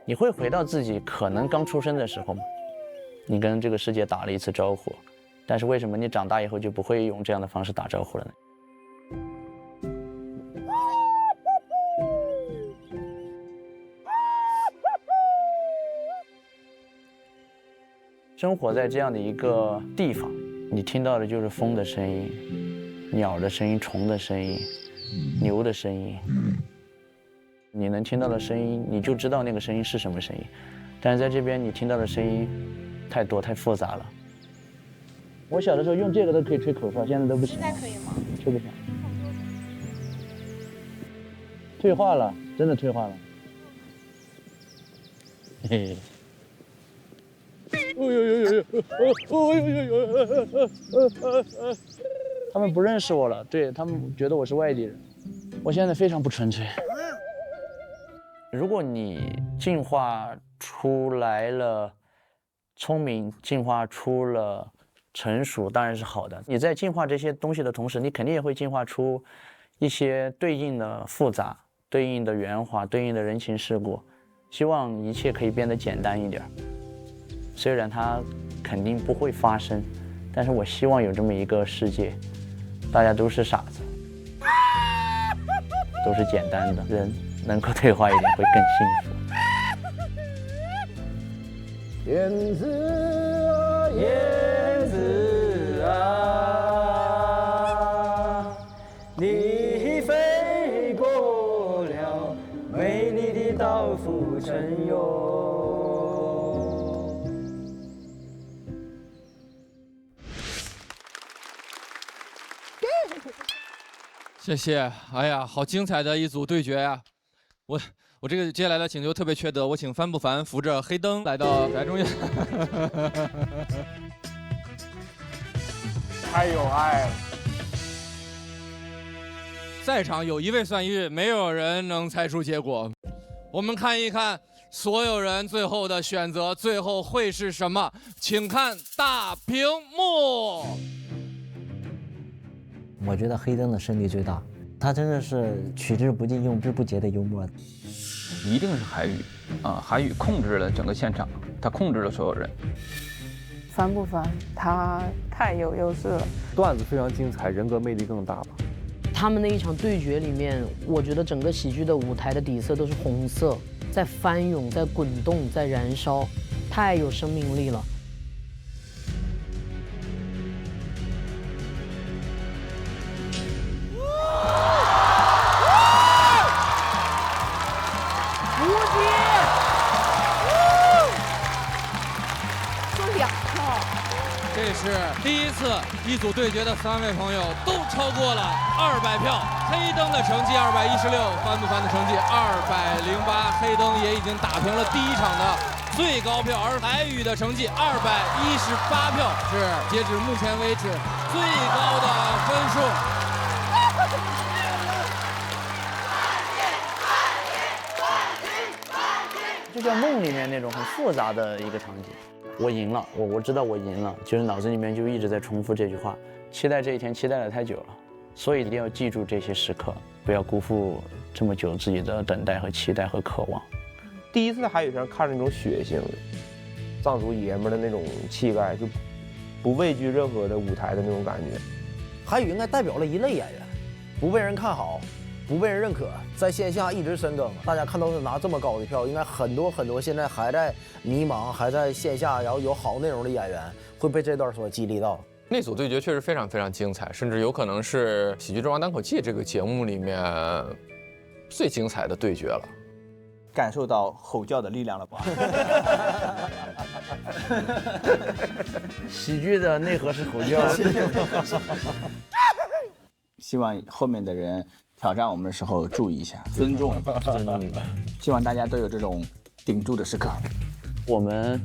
你会回到自己可能刚出生的时候吗？你跟这个世界打了一次招呼，但是为什么你长大以后就不会用这样的方式打招呼了呢？生活在这样的一个地方，你听到的就是风的声音、鸟的声音、虫的声音、牛的声音。你能听到的声音，你就知道那个声音是什么声音。但是在这边你听到的声音太多太复杂了。我小的时候用这个都可以吹口哨，现在都不行。现在可以吗？吹不响。退化了，真的退化了。嘿嘿。他们不认识我了，对他们觉得我是外地人。我现在非常不纯粹。如果你进化出来了聪明，进化出了成熟，当然是好的。你在进化这些东西的同时，你肯定也会进化出一些对应的复杂、对应的圆滑、对应的人情世故。希望一切可以变得简单一点。虽然它肯定不会发生，但是我希望有这么一个世界，大家都是傻子，都是简单的人，能够退化一点会更幸福。燕子啊，燕子啊，你飞过了美丽的岛屿城哟。谢谢，哎呀，好精彩的一组对决呀！我这个接下来的请求特别缺德，我请帆不凡扶着黑灯来到台中央。太有爱了！在场有一位算一位，没有人能猜出结果。我们看一看所有人最后的选择，最后会是什么？请看大屏幕。我觉得黑灯的胜利最大，他真的是取之不尽、用之不竭的幽默。一定是韩语啊！韩语控制了整个现场，他控制了所有人。烦不烦？他太有优势了，段子非常精彩，人格魅力更大吧。他们那一场对决里面，我觉得整个喜剧的舞台的底色都是红色，在翻涌，在滚动，在燃烧，太有生命力了。这是第一次一组对决的3位朋友都超过了200票，黑灯的成绩216，帆不凡的成绩208，黑灯也已经打平了第一场的最高票，而台语的成绩218票是截止目前为止最高的分数。就像梦里面那种很复杂的一个场景。我赢了，我知道我赢了，就是脑子里面就一直在重复这句话，期待这一天，期待了太久了，所以一定要记住这些时刻，不要辜负这么久自己的等待和期待和渴望。第一次在韩语上看那种血性，藏族爷们的那种气概，就不畏惧任何的舞台的那种感觉。韩语应该代表了一类演员，不被人看好，不被人认可，在线下一直深耕。大家看到是拿这么高的票，应该很多现在还在迷茫，还在线下，然后有好内容的演员会被这段所激励到。那组对决确实非常非常精彩，甚至有可能是《喜剧之王单口记》这个节目里面最精彩的对决了。感受到吼叫的力量了吧？喜剧的内核是吼叫。希望后面的人挑战我们的时候注意一下，尊重。希望大家都有这种顶住的时刻。我们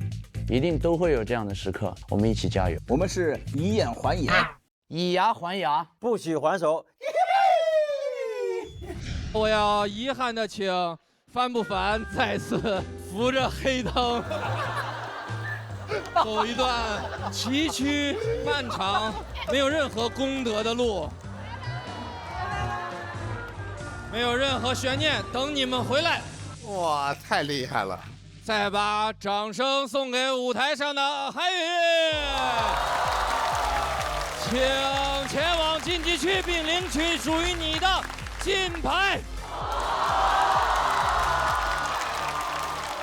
一定都会有这样的时刻，我们一起加油。我们是以眼还眼，以牙还牙，不许还手。我要遗憾的请帆不凡再次扶着黑灯，走一段崎岖漫长、没有任何功德的路，没有任何悬念，等你们回来。哇，太厉害了！再把掌声送给舞台上的韩语，请前往晋级区并领取属于你的金牌。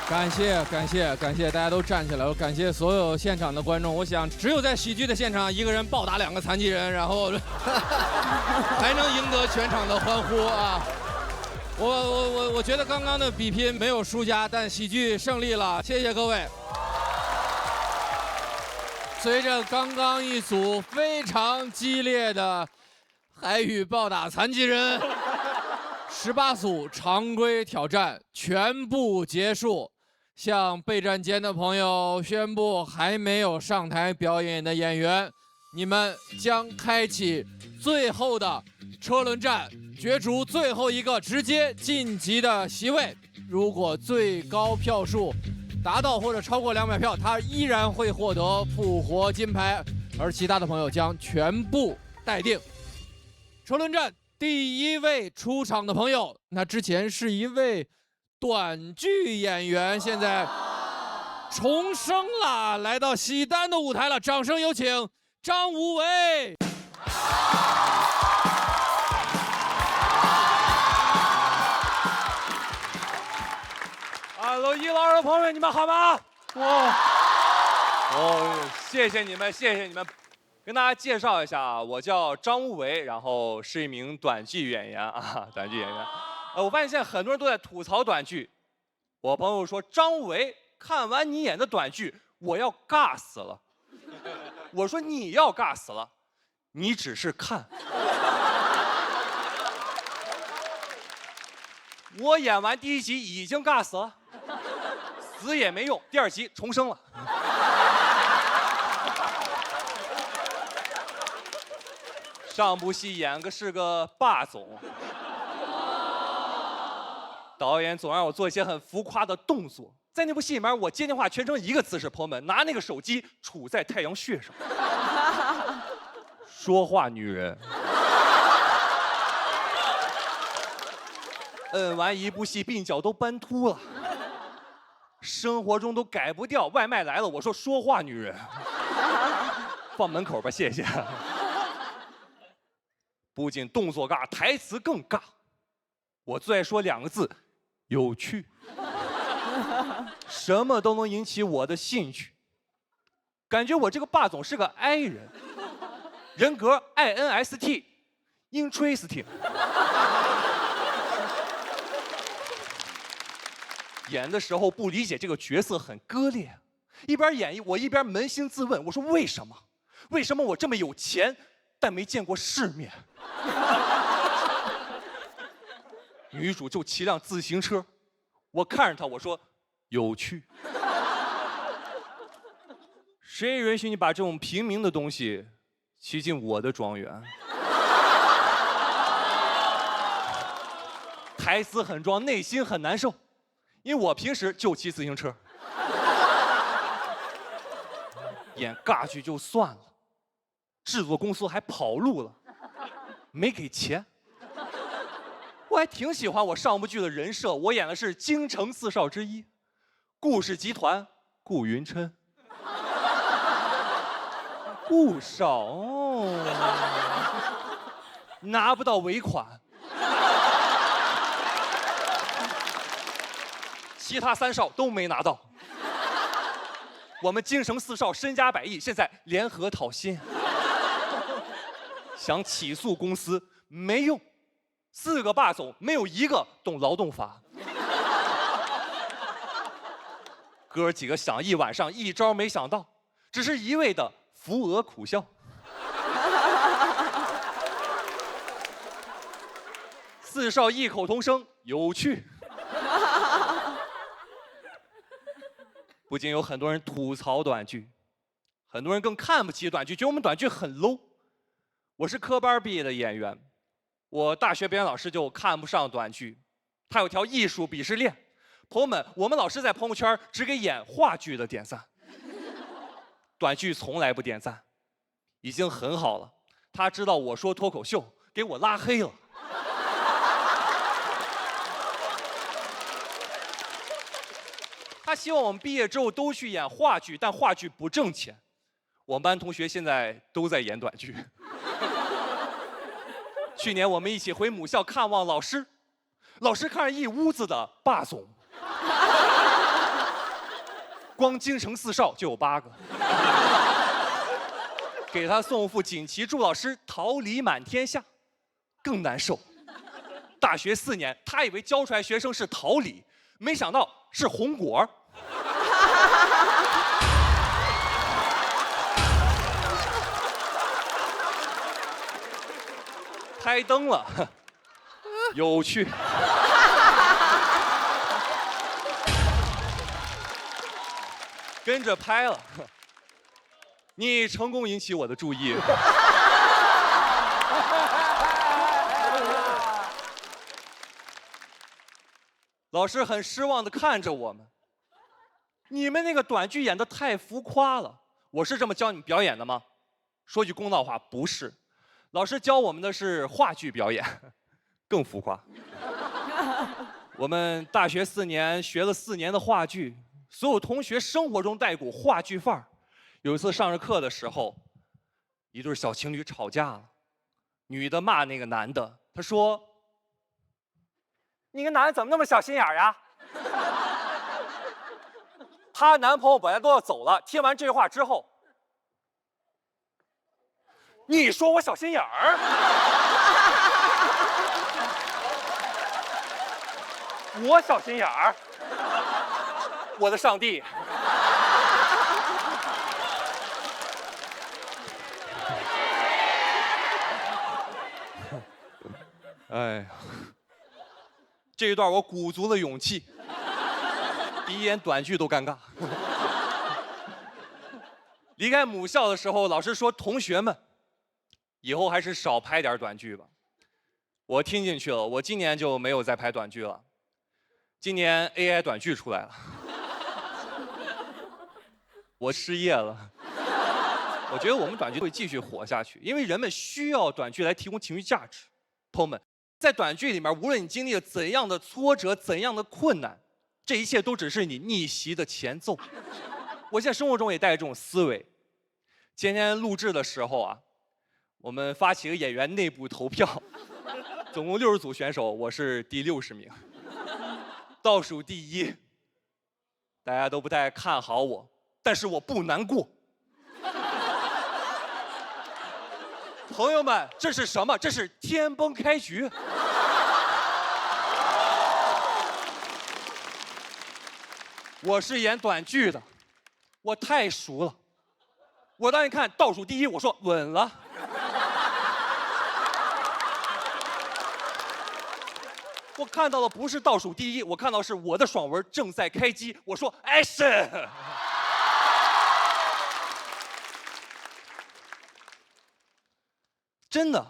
感谢感谢感谢，大家都站起来了！感谢所有现场的观众。我想，只有在喜剧的现场，一个人暴打2个残疾人，然后才能赢得全场的欢呼啊！我觉得刚刚的比拼没有输家，但喜剧胜利了，谢谢各位。随着刚刚一组非常激烈的海语暴打残疾人，18组常规挑战全部结束。向备战间的朋友宣布，还没有上台表演的演员，你们将开启最后的车轮战，角逐最后一个直接晋级的席位。如果最高票数达到或者超过200票，他依然会获得复活金牌，而其他的朋友将全部待定。车轮战第一位出场的朋友，那之前是一位短剧演员，现在重生了，来到喜丹的舞台了，掌声有请张无为。楼1、楼2的朋友们，你们好吗？哇！谢谢你们，谢谢你们。跟大家介绍一下啊，我叫张无为，然后是一名短剧演员啊，短剧演员。我发现现在很多人都在吐槽短剧。我朋友说，张无为，看完你演的短剧，我要尬死了。我说你要尬死了，你只是看。我演完第1集已经尬死了，死也没用，第2集重生了。上部戏演个是个霸总，导演总让我做一些很浮夸的动作，在那部戏里面，我接电话全程一个姿势，朋友们，拿那个手机杵在太阳穴上，说话女人。摁完一部戏，鬓角都斑秃了，生活中都改不掉。外卖来了，我说说话女人，放门口吧，谢谢。不仅动作尬，台词更尬。我最爱说2个字：有趣。什么都能引起我的兴趣。感觉我这个霸总是个 I 人，人格 INST， interesting。演的时候不理解这个角色很割裂，一边演绎我一边扪心自问，我说为什么？为什么我这么有钱，但没见过世面？女主就骑辆自行车，我看着她，我说有趣。谁允许你把这种平民的东西骑进我的庄园？台词很装，内心很难受。因为我平时就骑自行车，演尬剧就算了，制作公司还跑路了，没给钱。我还挺喜欢我上部剧的人设，我演的是京城4少之一，顾氏集团顾云琛。顾少哦，拿不到尾款。其他3少都没拿到，我们京城4少身家100亿，现在联合讨薪，想起诉公司没用，4个霸总没有1个懂劳动法，哥几个想一晚上一招没想到，只是一味的扶额苦笑。4少异口同声，有趣。不仅有很多人吐槽短剧，很多人更看不起短剧，觉得我们短剧很 low。我是科班毕业的演员，我大学表演老师就看不上短剧，他有条艺术鄙视链。朋友们，我们老师在朋友圈只给演话剧的点赞，短剧从来不点赞，已经很好了。他知道我说脱口秀，给我拉黑了。他希望我们毕业之后都去演话剧，但话剧不挣钱。我们班同学现在都在演短剧。去年我们一起回母校看望老师，老师看着一屋子的霸总，光京城4少就有8个。给他送副锦旗，祝老师桃李满天下。更难受，大大学4年，他以为教出来学生是桃李，没想到是红果。开灯了，有趣。跟着拍了，你成功引起我的注意。老师很失望地看着我们，你们那个短剧演得太浮夸了。我是这么教你们表演的吗？说句公道话，不是。老师教我们的是话剧表演，更浮夸。我们大学4年学了4年的话剧，所有同学生活中带股话剧范儿。有一次上着课的时候，一对小情侣吵架了，女的骂那个男的，她说：“你个男的怎么那么小心眼儿呀？”她男朋友本来都要走了，听完这句话之后，你说我小心眼儿？我小心眼儿？我的上帝！哎呀，这一段我鼓足了勇气，比演短剧都尴尬。离开母校的时候，老师说：“同学们，以后还是少拍点短剧吧。”我听进去了，我今年就没有再拍短剧了。今年 AI 短剧出来了，我失业了。我觉得我们短剧会继续火下去，因为人们需要短剧来提供情绪价值。朋友们，在短剧里面，无论你经历了怎样的挫折、怎样的困难，这一切都只是你逆袭的前奏。我现在生活中也带着这种思维。今天录制的时候啊，我们发起了演员内部投票，总共60组选手，我是第60名，倒数第1。大家都不太看好我，但是我不难过。朋友们，这是什么？这是天崩开局。我是演短剧的，我太熟了。我当时看倒数第1，我说稳了。我看到的不是倒数第1，我看到是我的爽文正在开机。我说 action。真的，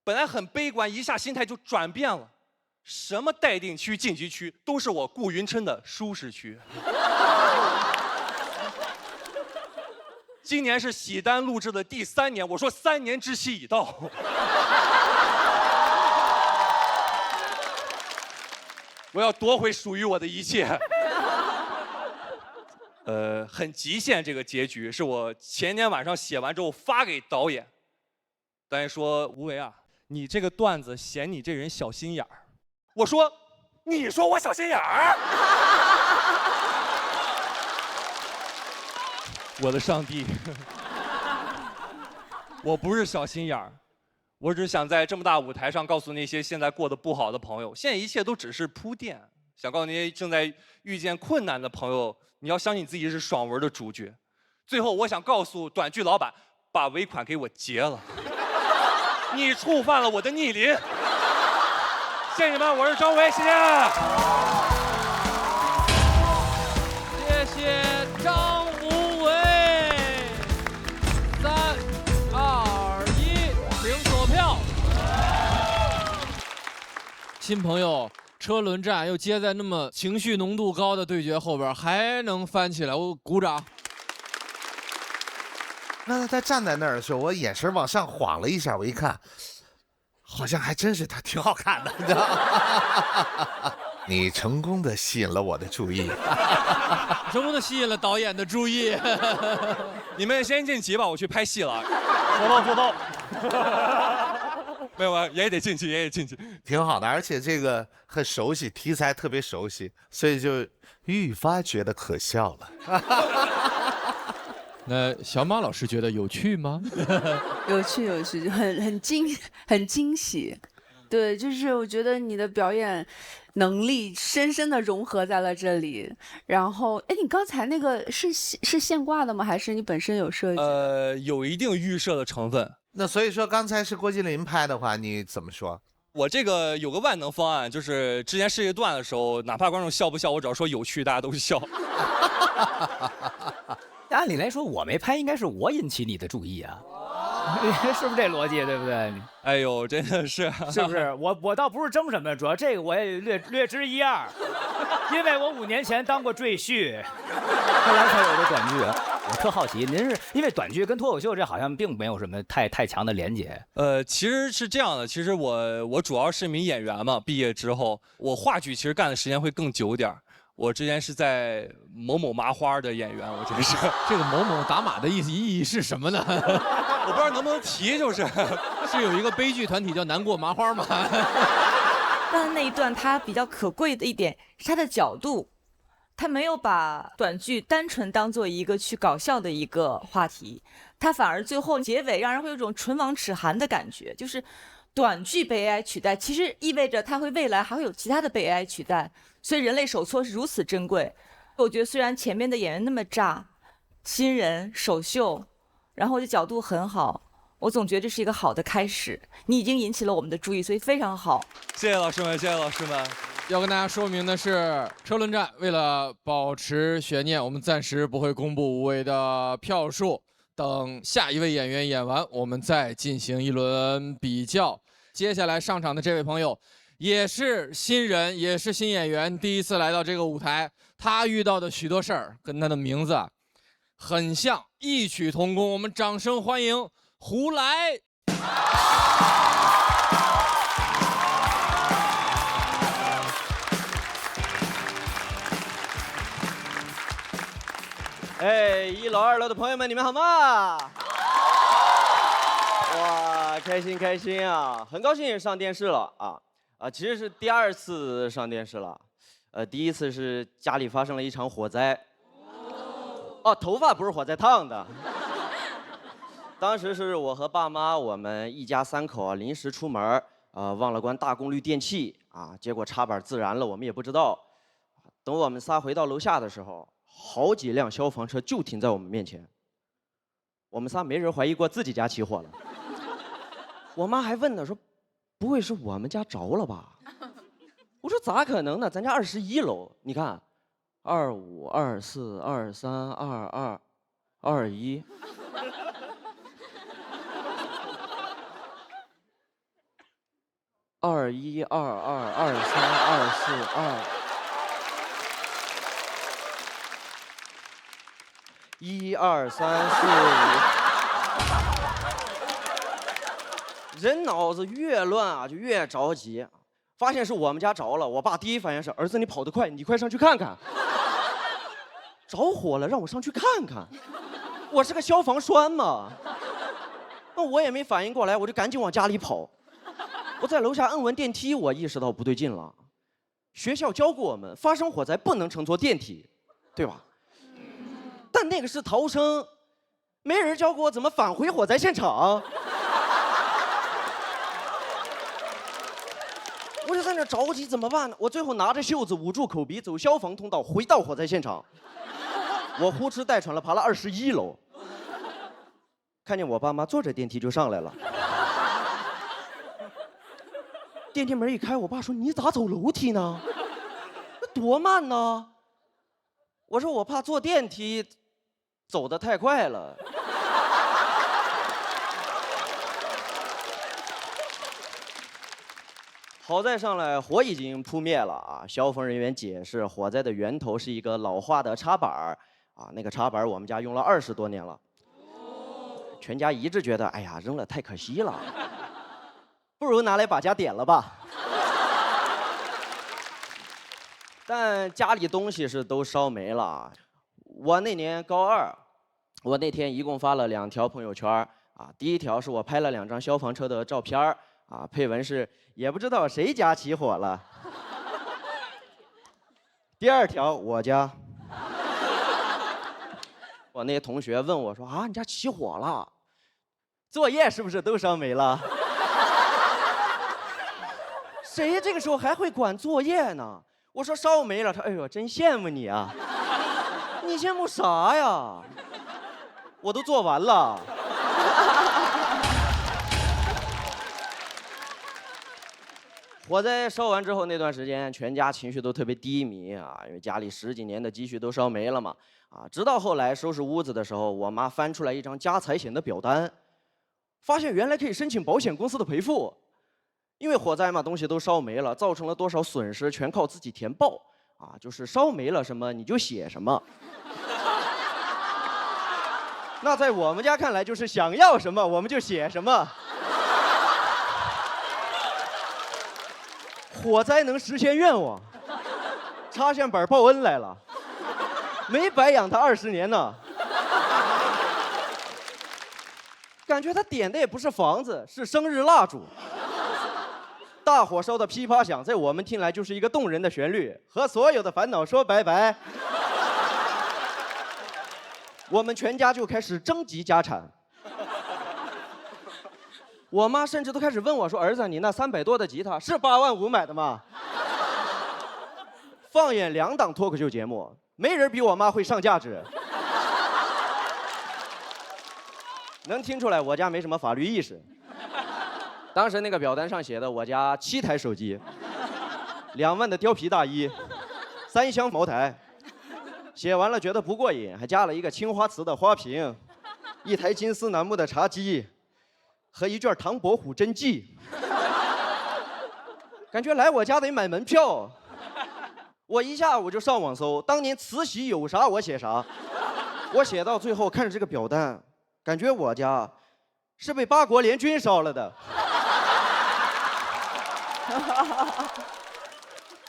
本来很悲观，一下心态就转变了。什么待定区、晋级区，都是我顾云琛的舒适区。今年是喜丹录制的第3年，我说3年之期已到。我要夺回属于我的一切。很极限，这个结局是我前天晚上写完之后发给导演。导演说：“吴为啊，你这个段子显你这人小心眼儿。”我说：“你说我小心眼儿？”我的上帝，我不是小心眼儿，我只想在这么大舞台上告诉那些现在过得不好的朋友，现在一切都只是铺垫。想告诉那些正在遇见困难的朋友，你要相信自己是爽文的主角。最后，我想告诉短剧老板，把尾款给我结了。你触犯了我的逆鳞。谢谢你们，我是张伟，谢谢。谢谢张无为。3、2、1，请锁票。新朋友，车轮战又接在那么情绪浓度高的对决后边，还能翻起来，我鼓掌。那他站在那儿的时候，我眼神往上晃了一下，我一看，好像还真是他，挺好看的，你知道吗？你成功的吸引了我的注意，成功的吸引了导演的注意。你们先晋级吧，我去拍戏了。做到。没有，也得晋级，也得晋级，挺好的，而且这个很熟悉，题材特别熟悉，所以就愈发觉得可笑了。那小马老师觉得有趣吗？有趣，很惊喜。对，就是我觉得你的表演能力深深的融合在了这里。然后，哎，你刚才那个是现挂的吗？还是你本身有设计？有一定预设的成分。那所以说刚才是郭麒麟拍的话，你怎么说？我这个有个万能方案，就是之前试一段的时候，哪怕观众笑不笑，我只要说有趣，大家都笑。按理来说，我没拍，应该是我引起你的注意啊。是不是这逻辑，对不对？哎呦，真的是，是不是？我倒不是争什么，主要这个我也略知一二，因为我5年前当过赘婿，后来才有的短剧。我特好奇，您是因为短剧跟脱口秀这好像并没有什么太强的连结？其实是这样的，其实我主要是名演员嘛，毕业之后，我话剧其实干的时间会更久点儿。我之前是在某某麻花的演员，我真是这个某某打码的意义是什么呢？我不知道能不能提，就是有一个悲剧团体叫难过麻花吗？但是那一段它比较可贵的一点是它的角度，他没有把短剧单纯当做一个去搞笑的一个话题，他反而最后结尾让人会有一种唇亡齿寒的感觉，就是短剧被 AI 取代，其实意味着它会未来还会有其他的被 AI 取代，所以人类手错是如此珍贵。我觉得虽然前面的演员那么炸，新人首秀，然后这角度很好，我总觉得这是一个好的开始。你已经引起了我们的注意，所以非常好。谢谢老师们，谢谢老师们。要跟大家说明的是，车轮战为了保持悬念，我们暂时不会公布无谓的票数。等下一位演员演完，我们再进行一轮比较。接下来上场的这位朋友，也是新人，也是新演员，第一次来到这个舞台，他遇到的许多事儿跟他的名字很像，异曲同工。我们掌声欢迎胡来。哎，1楼2楼的朋友们，你们好吗？哇，开心开心啊！很高兴上电视了啊！其实是第2次上电视了，第1次是家里发生了一场火灾。哦，头发不是火灾烫的。当时是我和爸妈，我们一家3口临时出门，忘了关大功率电器啊，结果插板自燃了，我们也不知道。等我们仨回到楼下的时候，好几辆消防车就停在我们面前。我们仨没人怀疑过自己家起火了。我妈还问呢，说不会是我们家着了吧？我说咋可能呢？咱家21楼，你看，25、24、23、22、21。21、22、23、24、1、2、3、4、5。人脑子越乱啊，就越着急。发现是我们家着了，我爸第一反应是：儿子，你跑得快，你快上去看看。着火了，让我上去看看。我是个消防栓嘛。那我也没反应过来，我就赶紧往家里跑。我在楼下摁完电梯，我意识到不对劲了。学校教过我们，发生火灾不能乘坐电梯，对吧？但那个是逃生，没人教过我怎么返回火灾现场。我就在那着急，怎么办呢？我最后拿着袖子捂住口鼻，走消防通道回到火灾现场。我呼哧带喘了爬了21楼，看见我爸妈坐着电梯就上来了。电梯门一开，我爸说：“你咋走楼梯呢？那多慢呢？”我说：“我怕坐电梯走得太快了。”好在上来火已经扑灭了啊！消防人员解释，火灾的源头是一个老化的插板啊，那个插板我们家用了20多年了。全家一致觉得，哎呀，扔了太可惜了，不如拿来把家点了吧。但家里东西是都烧没了。我那年高2，我那天一共发了2条朋友圈啊，第1条是我拍了2张消防车的照片啊，配文是也不知道谁家起火了。第2条我家，我那同学问我说啊，你家起火了，作业是不是都烧没了？谁这个时候还会管作业呢？我说烧没了，他哎呦，真羡慕你啊！你羡慕啥呀？我都做完了。火灾烧完之后那段时间，全家情绪都特别低迷啊，因为家里10几年的积蓄都烧没了嘛。啊，直到后来收拾屋子的时候，我妈翻出来一张家财险的表单，发现原来可以申请保险公司的赔付。因为火灾嘛，东西都烧没了，造成了多少损失全靠自己填报啊，就是烧没了什么你就写什么。那在我们家看来就是想要什么我们就写什么。火灾能实现愿望，插线板报恩来了，没白养他20年呢。感觉他点的也不是房子，是生日蜡烛。大火烧的噼啪响，在我们听来就是一个动人的旋律，和所有的烦恼说拜拜。我们全家就开始征集家产。我妈甚至都开始问我说：“儿子，你那300多的吉他是8万5买的吗？”放眼2档脱口秀节目，没人比我妈会上价值。能听出来我家没什么法律意识。当时那个表单上写的，我家7台手机，2万的貂皮大衣，3箱茅台。写完了觉得不过瘾，还加了一个青花瓷的花瓶，1台金丝楠木的茶几，和一卷唐伯虎真迹。感觉来我家得买门票。我一下午就上网搜当年慈禧有啥我写啥。我写到最后看着这个表单，感觉我家是被8国联军烧了的。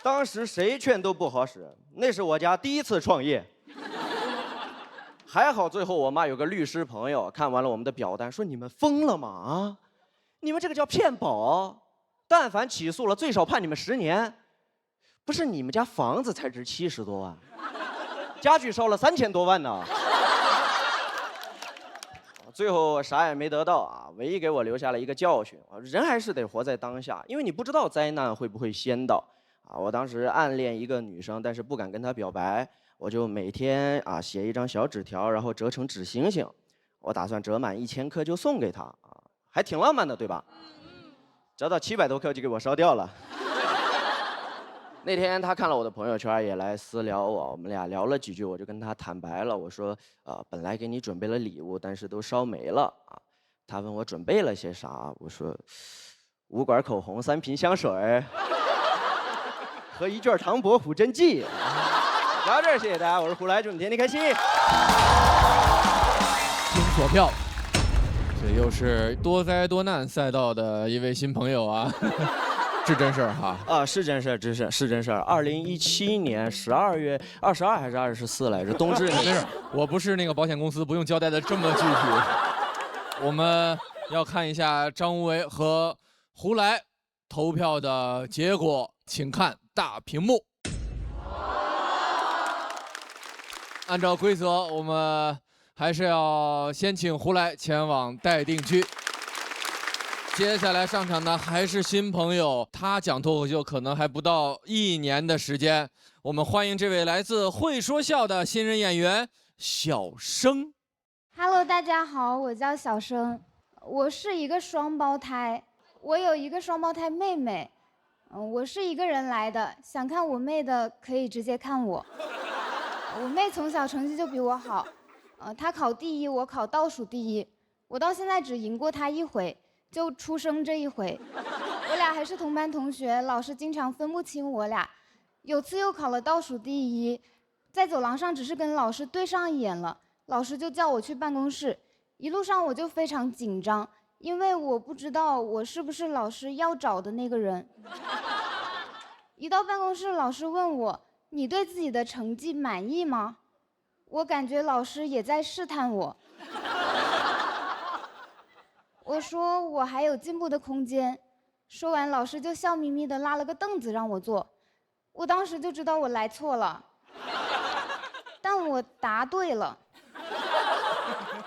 当时谁劝都不好使，那是我家第1次创业。还好最后我妈有个律师朋友看完了我们的表单，说你们疯了吗？啊，你们这个叫骗保，但凡起诉了最少判你们10年。不是你们家房子才值70多万，家具烧了3000多万呢。最后啥也没得到啊，唯一给我留下了一个教训，人还是得活在当下，因为你不知道灾难会不会先到啊。我当时暗恋一个女生，但是不敢跟她表白，我就每天啊写一张小纸条，然后折成纸星星，我打算折满1000颗就送给她啊，还挺浪漫的，对吧？折到700多颗就给我烧掉了。那天他看了我的朋友圈，也来私聊我，我们俩聊了几句，我就跟他坦白了，我说，本来给你准备了礼物，但是都烧没了啊。他问我准备了些啥，我说5管口红、3瓶香水和一卷唐伯虎真迹。聊到这儿，谢谢大家，我是胡来，祝你天天开心。听锁票，这又是多灾多难赛道的一位新朋友啊。是真事儿哈啊，是真事儿，是真事儿。2017年12月22还是24来着？冬至那是，我不是那个保险公司，不用交代的这么具体。我们要看一下张无为和胡来投票的结果，请看大屏幕。按照规则，我们还是要先请胡来前往待定区。接下来上场的还是新朋友，他讲脱口秀可能还不到1年的时间。我们欢迎这位来自会说笑的新人演员小生。Hello， 大家好，我叫小生，我是一个双胞胎，我有一个双胞胎妹妹。我是一个人来的，想看我妹的可以直接看我。我妹从小成绩就比我好，她考第1，我考倒数第1，我到现在只赢过她1回。就出生这1回，我俩还是同班同学，老师经常分不清我俩。有次又考了倒数第1，在走廊上只是跟老师对上眼了，老师就叫我去办公室。一路上我就非常紧张，因为我不知道我是不是老师要找的那个人。一到办公室，老师问我：“你对自己的成绩满意吗？”我感觉老师也在试探我。我说我还有进步的空间，说完老师就笑眯眯地拉了个凳子让我坐，我当时就知道我来错了，但我答对了。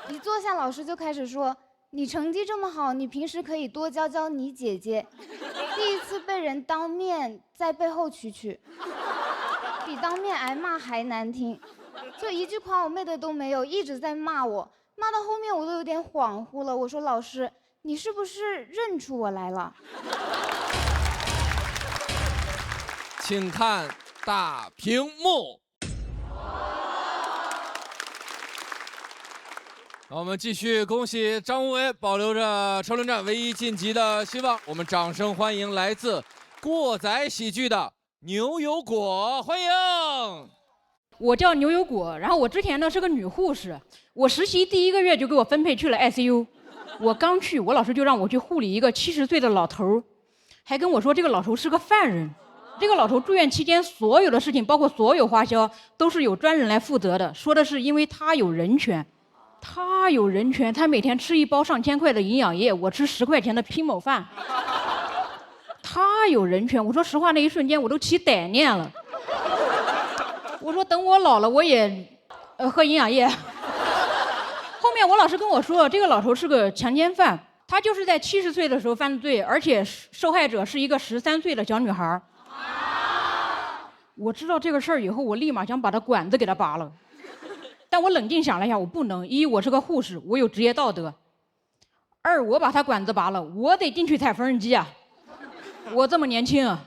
一坐下，老师就开始说：“你成绩这么好，你平时可以多教教你姐姐。”第一次被人当面在背后蛐，比当面挨骂还难听，就一句夸我妹的都没有，一直在骂我，骂到后面我都有点恍惚了。我说老师，你是不是认出我来了？请看大屏幕。好，我们继续恭喜张无为保留着车轮战唯一晋级的希望。我们掌声欢迎来自过载喜剧的牛油果，欢迎。我叫牛油果，然后我之前呢是个女护士，我实习第1个月就给我分配去了 ICU。我刚去，我老师就让我去护理一个70岁的老头，还跟我说这个老头是个犯人。这个老头住院期间所有的事情，包括所有花销，都是有专人来负责的。说的是因为他有人权。他有人权，他每天吃1包上千块的营养液，我吃10块钱的拼某饭。他有人权，我说实话，那一瞬间我都起歹念了。我说等我老了，我也喝营养液。后面我老师跟我说，这个老头是个强奸犯，他就是在70岁的时候犯的罪，而且受害者是一个13岁的小女孩。我知道这个事儿以后，我立马想把他管子给他拔了。但我冷静想了一下，我不能。一，我是个护士，我有职业道德；二，我把他管子拔了，我得进去踩缝纫机啊！我这么年轻，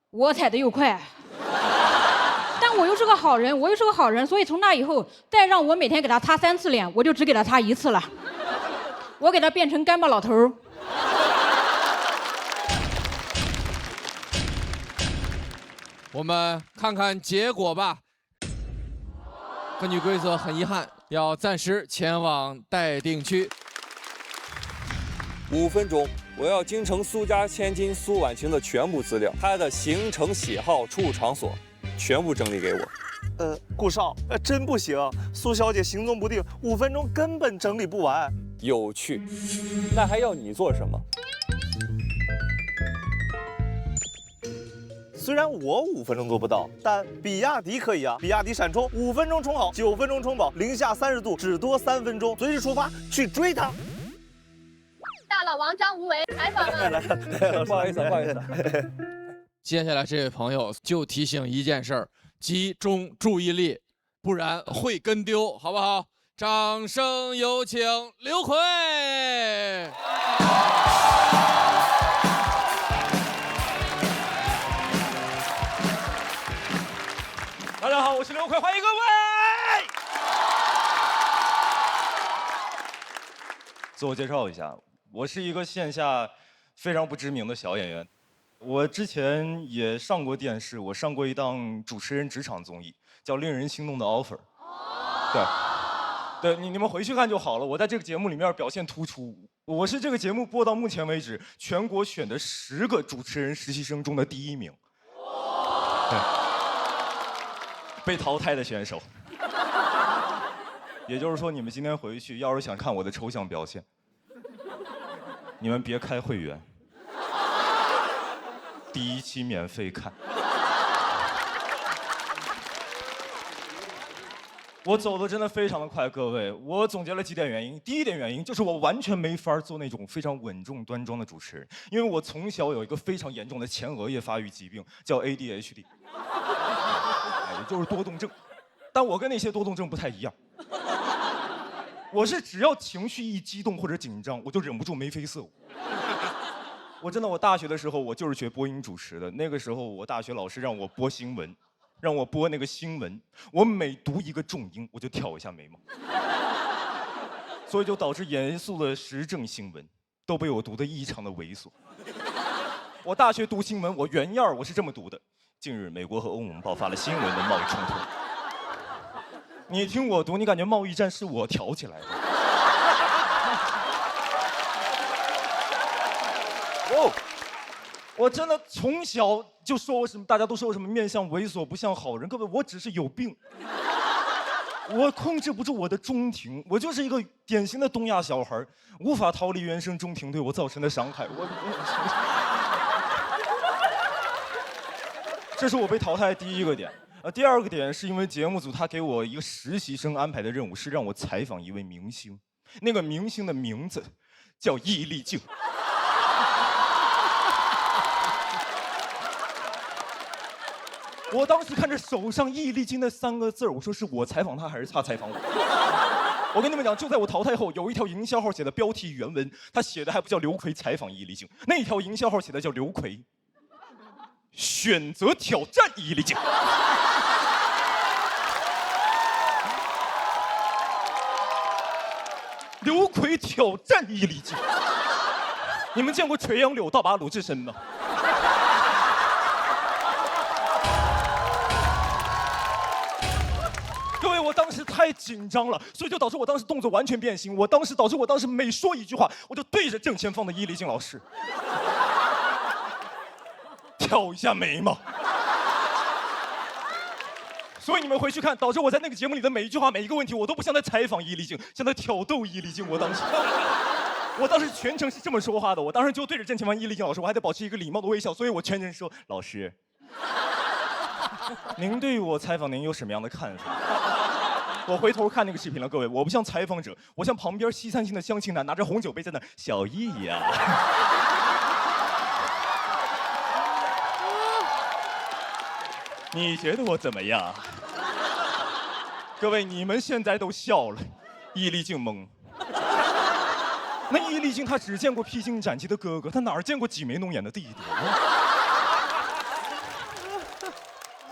我踩得又快，但我又是个好人，所以从那以后，再让我每天给他擦3次脸，我就只给他擦1次了。我给他变成干巴老头。我们看看结果吧。根据规则，很遗憾，要暂时前往待定区。5分钟，我要京城苏家千金苏婉晴的全部资料，她的行程、喜好、出入场所，全部整理给我。顾少，真不行，苏小姐行踪不定，5分钟根本整理不完。有趣，那还要你做什么？虽然我5分钟做不到，但比亚迪可以啊！比亚迪闪充5分钟充好，9分钟充饱，零下30度只多3分钟，随时出发去追他。大佬王张无为采访了。不好意思。接下来这位朋友就提醒一件事儿：集中注意力，不然会跟丢，好不好？掌声有请刘奎。大家好，我是刘奎，欢迎各位。自我介绍一下，我是一个线下非常不知名的小演员。我之前也上过电视，我上过一档主持人职场综艺，叫《令人心动的 offer》。对，你们回去看就好了。我在这个节目里面表现突出，我是这个节目播到目前为止全国选的10个主持人实习生中的第1名。对。被淘汰的选手，也就是说，你们今天回去要是想看我的抽象表现，你们别开会员，第1期免费看。我走的真的非常的快，各位，我总结了几点原因。第一点原因就是我完全没法做那种非常稳重端庄的主持人，因为我从小有一个非常严重的前额叶发育疾病，叫 ADHD。就是多动症，但我跟那些多动症不太一样。我是只要情绪一激动或者紧张，我就忍不住眉飞色舞。我大学的时候我就是学播音主持的，那个时候我大学老师让我播新闻，让我播那个新闻，我每读一个重音我就挑一下眉毛，所以就导致严肃的时政新闻都被我读得异常的猥琐。我大学读新闻，我原样我是这么读的。近日，美国和欧盟爆发了新一轮的贸易冲突。你听我读，你感觉贸易战是我挑起来的。我真的从小就说我什么，大家都说我什么面相猥琐不像好人。各位，我只是有病，我控制不住我的中庭，我就是一个典型的东亚小孩，无法逃离原生中庭对我造成的伤害。这是我被淘汰的第1个点。第2个点是因为节目组他给我一个实习生安排的任务是让我采访一位明星，那个明星的名字叫易立竞。我当时看着手上易立竞那3个字，我说是我采访他还是他采访我？我跟你们讲，就在我淘汰后，有一条营销号写的标题原文，他写的还不叫刘奎采访易立竞，那条营销号写的叫刘奎选择挑战易立竞。刘奎挑战易立竞，你们见过垂杨柳倒拔鲁智深吗？各位，我当时太紧张了，所以就导致我当时动作完全变形。导致我当时每说一句话，我就对着正前方的易立竞老师挑一下眉毛。所以你们回去看，导致我在那个节目里的每一句话、每一个问题，我都不像在采访易立竞，像在挑逗易立竞。我当时全程是这么说话的，我当时就对着正前方易立竞老师，我还得保持一个礼貌的微笑，所以我全程说：“老师，您对我采访您有什么样的看法？”我回头看那个视频了，各位，我不像采访者，我像旁边西餐厅的相亲男，拿着红酒杯在那，小易呀。你觉得我怎么样？各位，你们现在都笑了，易立竞懵。那易立竞他只见过披荆斩棘的哥哥，他哪儿见过挤眉弄眼的弟弟？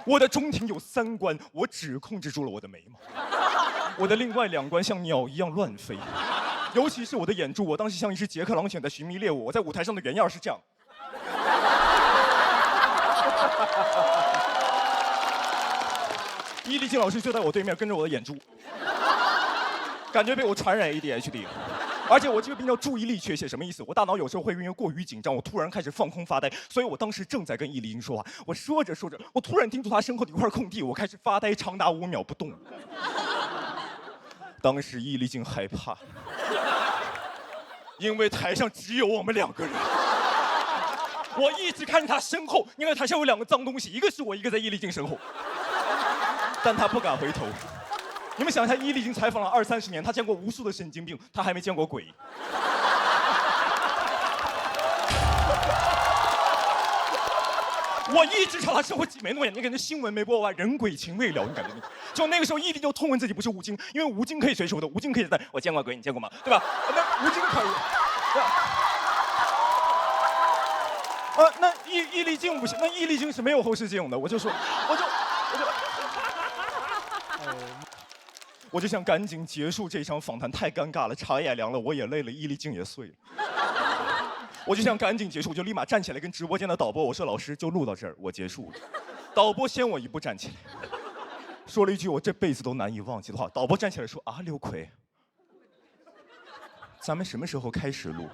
我的中庭有3关，我只控制住了我的眉毛，我的另外2关像鸟一样乱飞，尤其是我的眼珠，我当时像一只捷克狼犬在寻觅猎物，我在舞台上的原样是这样。易立竞老师就在我对面跟着我的眼珠，感觉被我传染 ADHD 了。而且我这个病叫注意力缺陷，什么意思？我大脑有时候会因为过于紧张，我突然开始放空发呆。所以我当时正在跟易立竞说话，我说着说着，我突然盯住他身后的一块空地，我开始发呆长达5秒不动。当时易立竞害怕，因为台上只有我们2个人。我一直看着他身后，因为台上有2个脏东西，一个是我，一个在易立竞身后。但他不敢回头。你们想一下，易立竞采访了20-30年，他见过无数的神经病，他还没见过鬼。我一直朝他身后挤眉弄眼，你感觉新闻没播完，人鬼情未了，你感觉？就那个时候，易立就痛恨自己不是吴京，因为吴京可以随手的，吴京可以在，我见过鬼，你见过吗？对吧？那吴京可以。那易立竞不行，那易立竞是没有后视镜的，我就想赶紧结束这场访谈，太尴尬了，茶也凉了，我也累了，易立竞也碎了。我就想赶紧结束，就立马站起来跟直播间的导播我说：“老师，就录到这儿，我结束了。”导播先我一步站起来，说了一句我这辈子都难以忘记的话。导播站起来说：“啊，刘奎，咱们什么时候开始录？”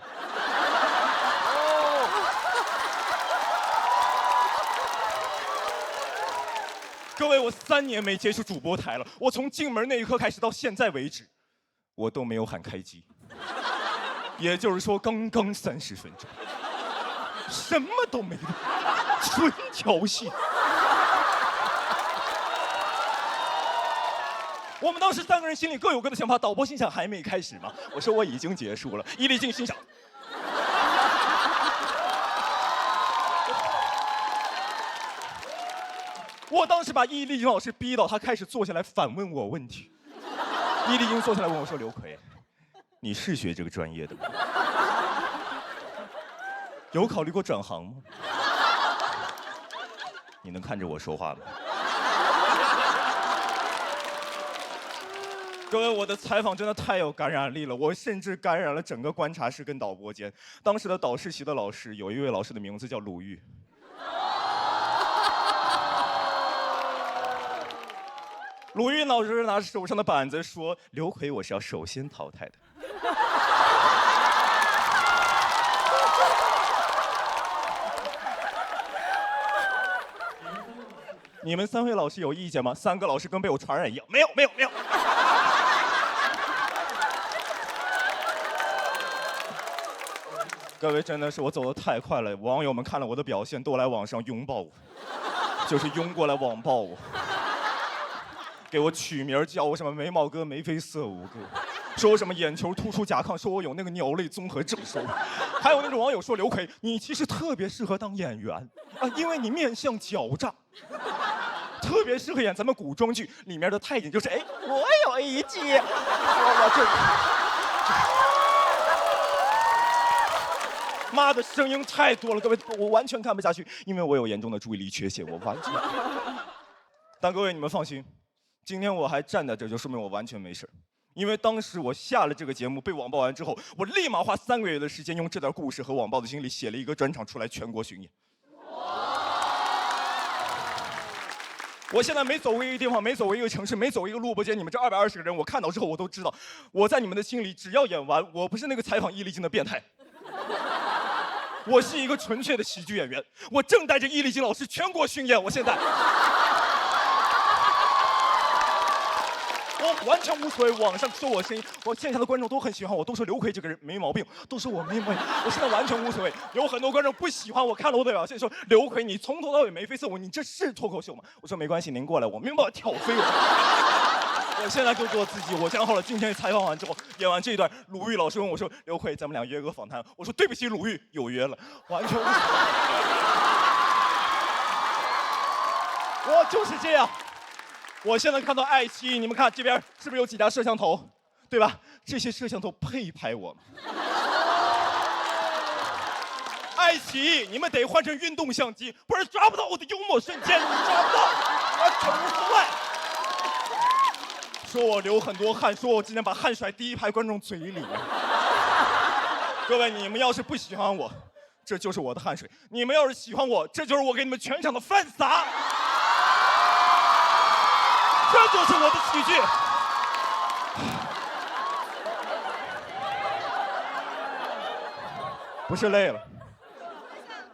各位，我3年没接触主播台了。我从进门那一刻开始到现在为止，我都没有喊开机。也就是说，刚刚30分钟，什么都没录，纯调戏。我们当时3个人心里各有各的想法。导播心想还没开始吗？我说我已经结束了。易立竞心想。我当时把易立竞老师逼到他开始坐下来反问我问题。易立竞坐下来问我说：“刘奎，你是学这个专业的吗？有考虑过转行吗？你能看着我说话吗？”各位，我的采访真的太有感染力了，我甚至感染了整个观察室跟导播间。当时的导师席的老师，有一位老师的名字叫鲁豫。鲁豫老师拿着手上的板子说：“刘奎，我是要首先淘汰的。”你们3位老师有意见吗？3个老师跟被我传染一样，没有。各位，真的是我走得太快了，网友们看了我的表现，都来网上拥抱我，就是拥过来网暴我。给我取名叫我什么眉毛哥、眉飞色舞哥，说我什么眼球突出甲亢，说我有那个鸟类综合症说，还有那种网友说刘奎，你其实特别适合当演员啊，因为你面相狡诈。特别适合演咱们古装剧里面的太监，就是哎，我有一计，我就。妈的，声音太多了，各位，我完全看不下去，因为我有严重的注意力缺陷，我完全。但各位你们放心，今天我还站在这，就说明我完全没事。因为当时我下了这个节目被网暴完之后，我立马花3个月的时间，用这段故事和网暴的经历写了一个专场出来全国巡演。我现在每走过一个地方，每走过一个城市，每走一个录播间，你们这220个人，我看到之后，我都知道，我在你们的心里，只要演完，我不是那个采访易立竞的变态。我是一个纯粹的喜剧演员，我正带着易立竞老师全国巡演，我现在，我完全无所谓。网上说我声音，我线下的观众都很喜欢我，都说刘奎这个人没毛病，都说我没毛病。我现在完全无所谓。有很多观众不喜欢我，看了我的表现，说刘奎你从头到尾眉飞色舞，你这是脱口秀吗？我说没关系，您过来，我没有办法挑飞我。我现在就做自己。我想好了，今天采访完之后，演完这一段，鲁豫老师问我说：“刘奎，咱们俩约个访谈。”我说：“对不起，鲁豫，有约了。”完全无所谓。我就是这样。我现在看到爱奇艺，你们看这边是不是有几家摄像头，对吧？这些摄像头配拍我吗？爱奇艺，你们得换成运动相机，不然抓不到我的幽默瞬间，你抓不到，完全无所谓。说我流很多汗，说我今天把汗甩第一排观众嘴里。各位，你们要是不喜欢我，这就是我的汗水；你们要是喜欢我，这就是我给你们全场的饭撒。这就是我的喜剧。不是累了，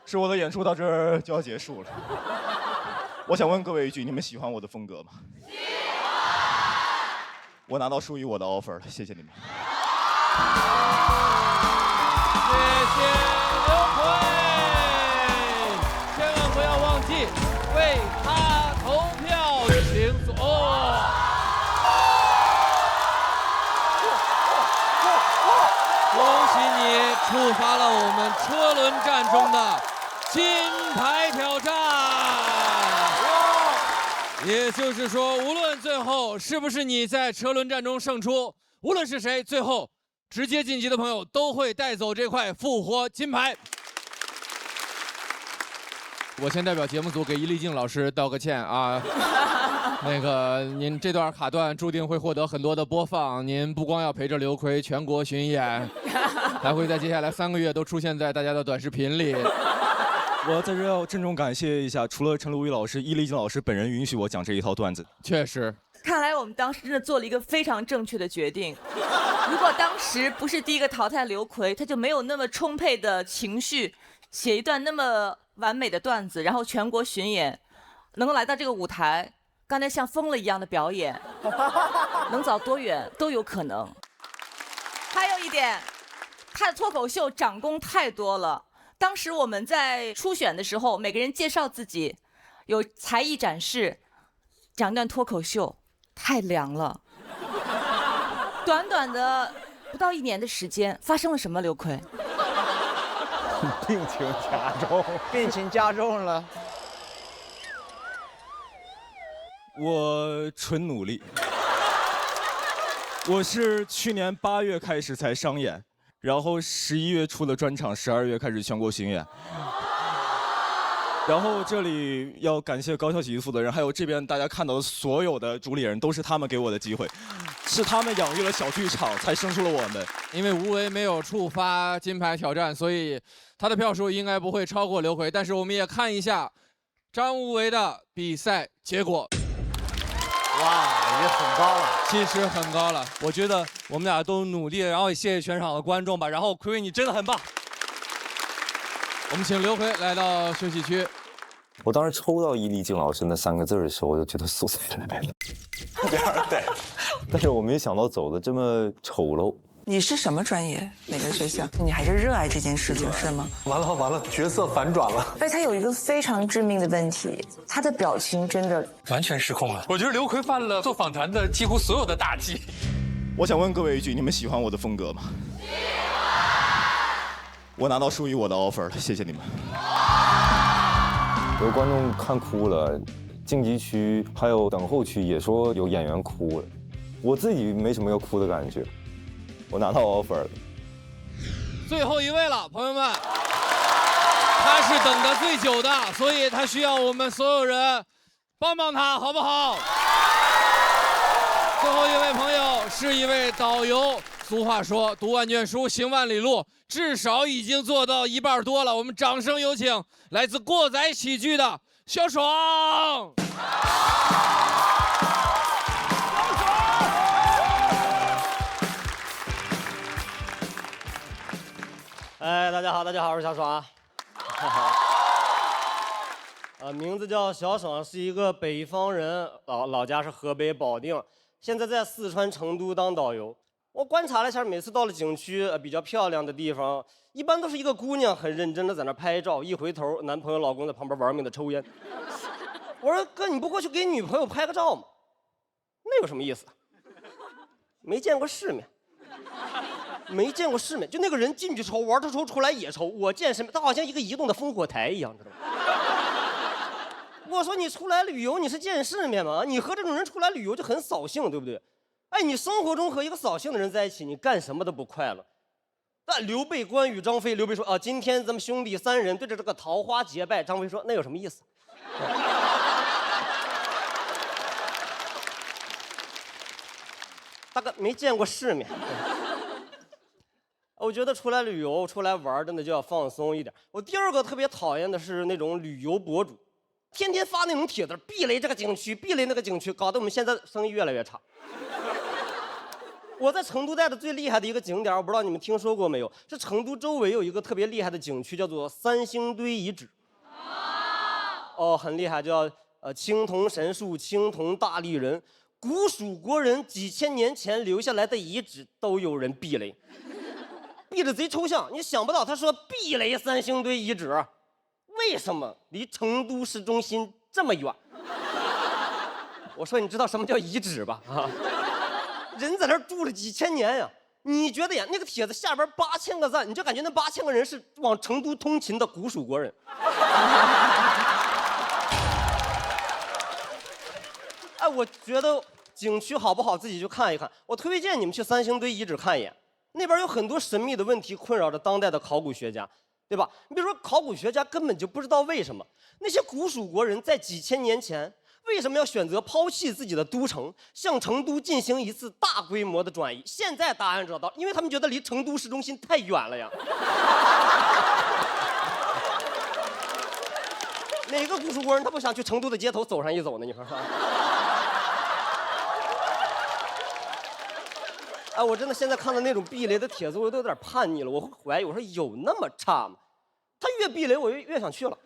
是我的演出到这儿就要结束了。我想问各位一句：你们喜欢我的风格吗？我拿到属于我的 offer 了，谢谢你们。谢谢刘奎，千万不要忘记为他投票，请恭喜你触发了我们车轮战中的金牌挑战。也就是说，无论最后是不是你在车轮战中胜出，无论是谁，最后直接晋级的朋友都会带走这块复活金牌。我先代表节目组给易立竞老师道个歉啊。那个，您这段卡段注定会获得很多的播放。您不光要陪着刘奎全国巡演，还会在接下来3个月都出现在大家的短视频里。我在这要郑重感谢一下，除了陈鲁豫老师、易立竞老师本人允许我讲这一套段子。确实，看来我们当时真的做了一个非常正确的决定。如果当时不是第一个淘汰刘奎，他就没有那么充沛的情绪，写一段那么完美的段子，然后全国巡演，能够来到这个舞台，刚才像疯了一样的表演，能走多远都有可能。还有一点，他的脱口秀长功太多了。当时我们在初选的时候，每个人介绍自己，有才艺展示，讲段脱口秀，太凉了。短短的不到1年的时间，发生了什么？刘奎？病情加重，病情加重了。我纯努力。我是去年8月开始才商演。然后11月出的专场，12月开始全国巡演。然后这里要感谢高校喜剧负责人，还有这边大家看到的所有的主理人，都是他们给我的机会，是他们养育了小剧场，才生出了我们。因为吴为没有触发金牌挑战，所以他的票数应该不会超过刘奎。但是我们也看一下张吴为的比赛结果。哇，已经很高了，其实很高了。我觉得我们俩都努力，然后也谢谢全场的观众吧。然后奎奎，你真的很棒。我们请刘奎来到休息区。我当时抽到易立竞老师那3个字的时候，我就觉得素材来了，对。但是我没想到走的这么丑陋。你是什么专业？哪个学校？你还是热爱这件事情是吗？完了，角色反转了。但他有一个非常致命的问题，他的表情真的完全失控了。我觉得刘奎犯了做访谈的几乎所有的大忌。我想问各位一句：你们喜欢我的风格吗？我拿到属于我的 offer 了，谢谢你们。有观众看哭了，晋级区还有等候区也说有演员哭了，我自己没什么要哭的感觉。我拿到 offer 了。最后一位了，朋友们，他是等的最久的，所以他需要我们所有人帮帮他，好不好？最后一位朋友是一位导游。俗话说，读万卷书，行万里路，至少已经做到一半多了。我们掌声有请来自过载喜剧的小爽。哎，大家好，我是小爽。名字叫小爽，是一个北方人，老家是河北保定，现在在四川成都当导游。我观察了一下，每次到了景区比较漂亮的地方，一般都是一个姑娘很认真的在那拍照，一回头，男朋友老公在旁边玩命的抽烟。我说哥，你不过去给女朋友拍个照吗？那有什么意思？没见过世面。没见过世面，就那个人进去抽，玩他抽，出来也抽。我见世面，他好像一个移动的烽火台一样，知道吗？我说你出来旅游，你是见世面吗？你和这种人出来旅游就很扫兴，对不对？哎，你生活中和一个扫兴的人在一起，你干什么都不快乐。但刘备、关羽、张飞，刘备说啊，今天咱们兄弟3人对着这个桃花结拜。张飞说那有什么意思？大哥没见过世面。我觉得出来旅游、出来玩，真的就要放松一点。我第二个特别讨厌的是那种旅游博主，天天发那种帖子，避雷这个景区，避雷那个景区，搞得我们现在生意越来越差。我在成都待的最厉害的一个景点，我不知道你们听说过没有？是成都周围有一个特别厉害的景区，叫做3星堆遗址。哦，很厉害，叫青铜神树、青铜大立人，古蜀国人几千年前留下来的遗址都有人避雷。避得贼抽象，你想不到他说避雷3星堆遗址，为什么离成都市中心这么远？我说你知道什么叫遗址吧？啊，人在那儿住了几千年呀，你觉得呀？那个帖子下边8000个赞，你就感觉那8000个人是往成都通勤的古蜀国人。哎，我觉得景区好不好自己去看一看，我推荐你们去3星堆遗址看一眼。那边有很多神秘的问题困扰着当代的考古学家，对吧？你比如说，考古学家根本就不知道为什么那些古蜀国人在几千年前为什么要选择抛弃自己的都城，向成都进行一次大规模的转移。现在答案找到，因为他们觉得离成都市中心太远了呀。哪个古蜀国人他不想去成都的街头走上一走呢？你说说。哎，我真的现在看到那种避雷的帖子，我都有点叛逆了。我会怀疑，我说有那么差吗？他越避雷，我越想去了。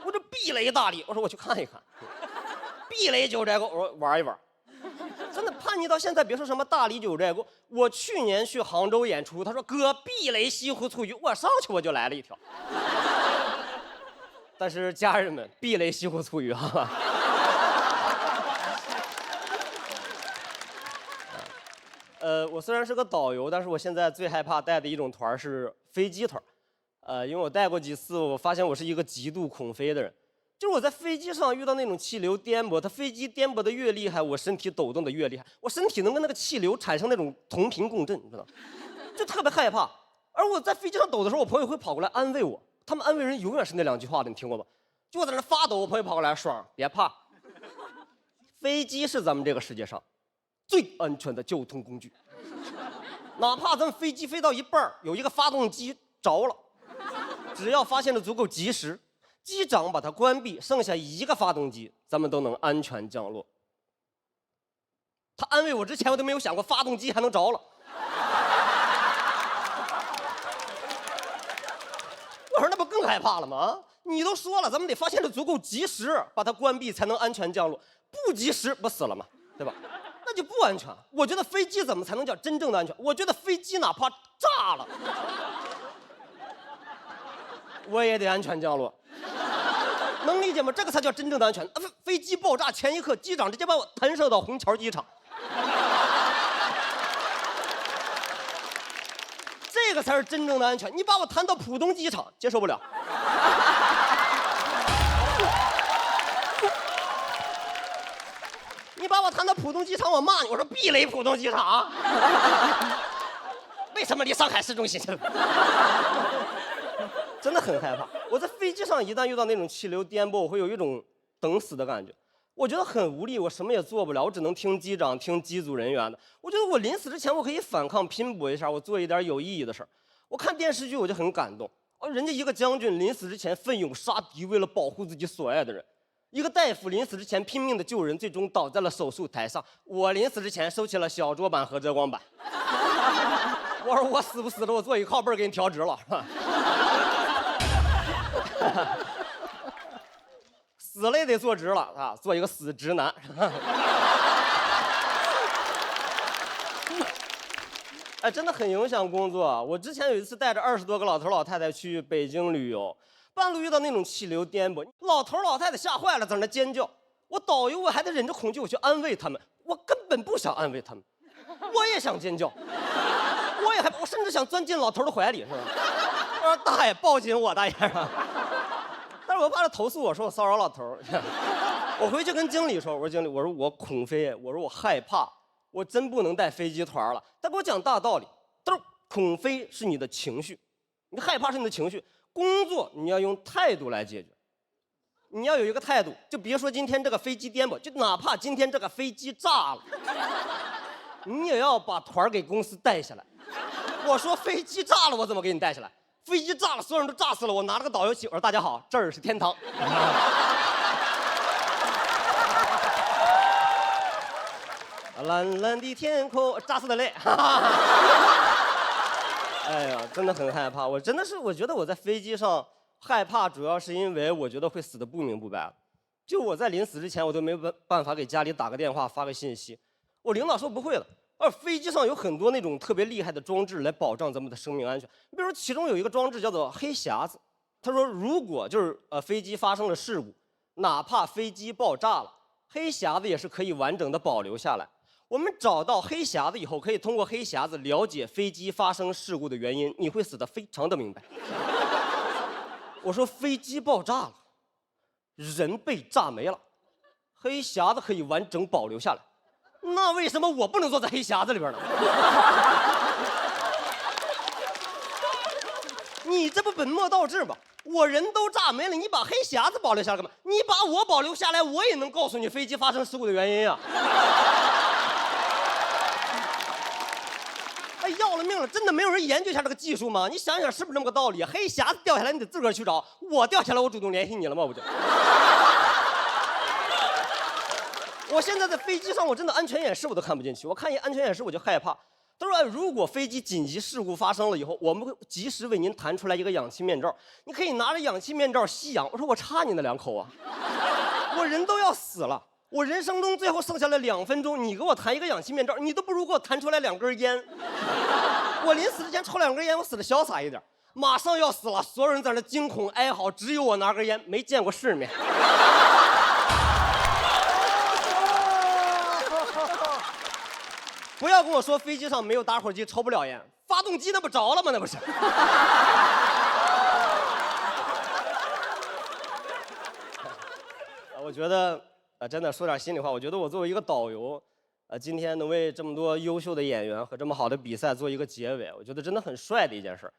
我这避雷大理，我说我去看一看。避雷九寨沟，我说玩一玩。真的叛逆到现在，别说什么大理九寨沟，我去年去杭州演出，他说哥避雷西湖醋鱼，我上去我就来了一条。但是家人们，避雷西湖醋鱼哈。我虽然是个导游，但是我现在最害怕带的一种团是飞机团。因为我带过几次，我发现我是一个极度恐飞的人。就是我在飞机上遇到那种气流颠簸，它飞机颠簸的越厉害，我身体抖动的越厉害，我身体能跟那个气流产生那种同频共振，你知道，就特别害怕。而我在飞机上抖的时候，我朋友会跑过来安慰我，他们安慰人永远是那2句话的，你听过吗？就我在那发抖，我朋友跑过来，爽，别怕，飞机是咱们这个世界上最安全的交通工具。哪怕咱们飞机飞到一半，有一个发动机着了，只要发现的足够及时，机长把它关闭，剩下1个发动机，咱们都能安全降落。他安慰我之前，我都没有想过发动机还能着了。我说那不更害怕了吗？你都说了，咱们得发现的足够及时，把它关闭才能安全降落，不及时不死了吗？对吧？那就不安全。我觉得飞机怎么才能叫真正的安全？我觉得飞机哪怕炸了，我也得安全降落，能理解吗？这个才叫真正的安全。飞机爆炸前一刻，机长直接把我弹射到虹桥机场，这个才是真正的安全。你把我弹到浦东机场，接受不了。你把我谈到浦东机场，我骂你，我说避雷浦东机场。为什么离上海市中心去了？真的很害怕。我在飞机上一旦遇到那种气流颠簸，我会有一种等死的感觉。我觉得很无力，我什么也做不了，我只能听机长、听机组人员的。我觉得我临死之前，我可以反抗、拼搏一下，我做一点有意义的事儿。我看电视剧我就很感动，人家一个将军临死之前奋勇杀敌，为了保护自己所爱的人；一个大夫临死之前拼命的救人，最终倒在了手术台上。我临死之前收起了小桌板和遮光板。我说我死不死的，我坐一靠背给你调直了，是吧？死了也得坐直了啊，做一个死直男。哎，真的很影响工作。我之前有一次带着20多个老头老太太去北京旅游，半路遇到那种气流颠簸，老头老太太吓坏了，在那尖叫。我导游我还得忍着恐惧，我去安慰他们。我根本不想安慰他们，我也想尖叫，我甚至想钻进老头的怀里，是吧？我说大爷抱紧我，大爷。但是我怕他投诉我说我骚扰老头。我回去跟经理说，我说经理，我说我恐飞，我说我害怕。我真不能带飞机团了。他给我讲大道理，他说恐飞是你的情绪，你害怕是你的情绪，工作你要用态度来解决。你要有一个态度，就别说今天这个飞机颠簸，就哪怕今天这个飞机炸了，你也要把团给公司带下来。我说飞机炸了，我怎么给你带下来？飞机炸了，所有人都炸死了，我拿了个导游旗，我说大家好，这儿是天堂。蓝蓝的天空，炸死的泪。哎呀，真的很害怕。我真的是，我觉得我在飞机上害怕，主要是因为我觉得会死得不明不白。就我在临死之前，我都没办法给家里打个电话、发个信息。我领导说不会了，飞机上有很多那种特别厉害的装置来保障咱们的生命安全。比如说，其中有一个装置叫做黑匣子。他说，如果就是飞机发生了事故，哪怕飞机爆炸了，黑匣子也是可以完整的保留下来。我们找到黑匣子以后，可以通过黑匣子了解飞机发生事故的原因，你会死得非常的明白。我说飞机爆炸了，人被炸没了，黑匣子可以完整保留下来，那为什么我不能坐在黑匣子里边呢？你这不本末倒置吗？我人都炸没了，你把黑匣子保留下来干嘛？你把我保留下来，我也能告诉你飞机发生事故的原因呀。要了命了！真的没有人研究一下这个技术吗？你想想是不是这么个道理？黑匣子掉下来，你得自个儿去找。我掉下来，我主动联系你了吗？我就。我现在在飞机上，我真的安全演示我都看不进去。我看一安全演示我就害怕。他说，如果飞机紧急事故发生了以后，我们会及时为您弹出来一个氧气面罩，你可以拿着氧气面罩吸氧。我说我插你那2口啊，我人都要死了。我人生中最后剩下了2分钟，你给我弹一个氧气面罩，你都不如给我弹出来2根烟。我临死之前抽2根烟，我死得潇洒一点。马上要死了，所有人在那惊恐哀嚎，只有我拿根烟，没见过世面。不要跟我说飞机上没有打火机抽不了烟，发动机那不着了吗？那不是。我觉得。真的说点心里话，我觉得我作为一个导游，今天能为这么多优秀的演员和这么好的比赛做一个结尾，我觉得真的很帅的一件事。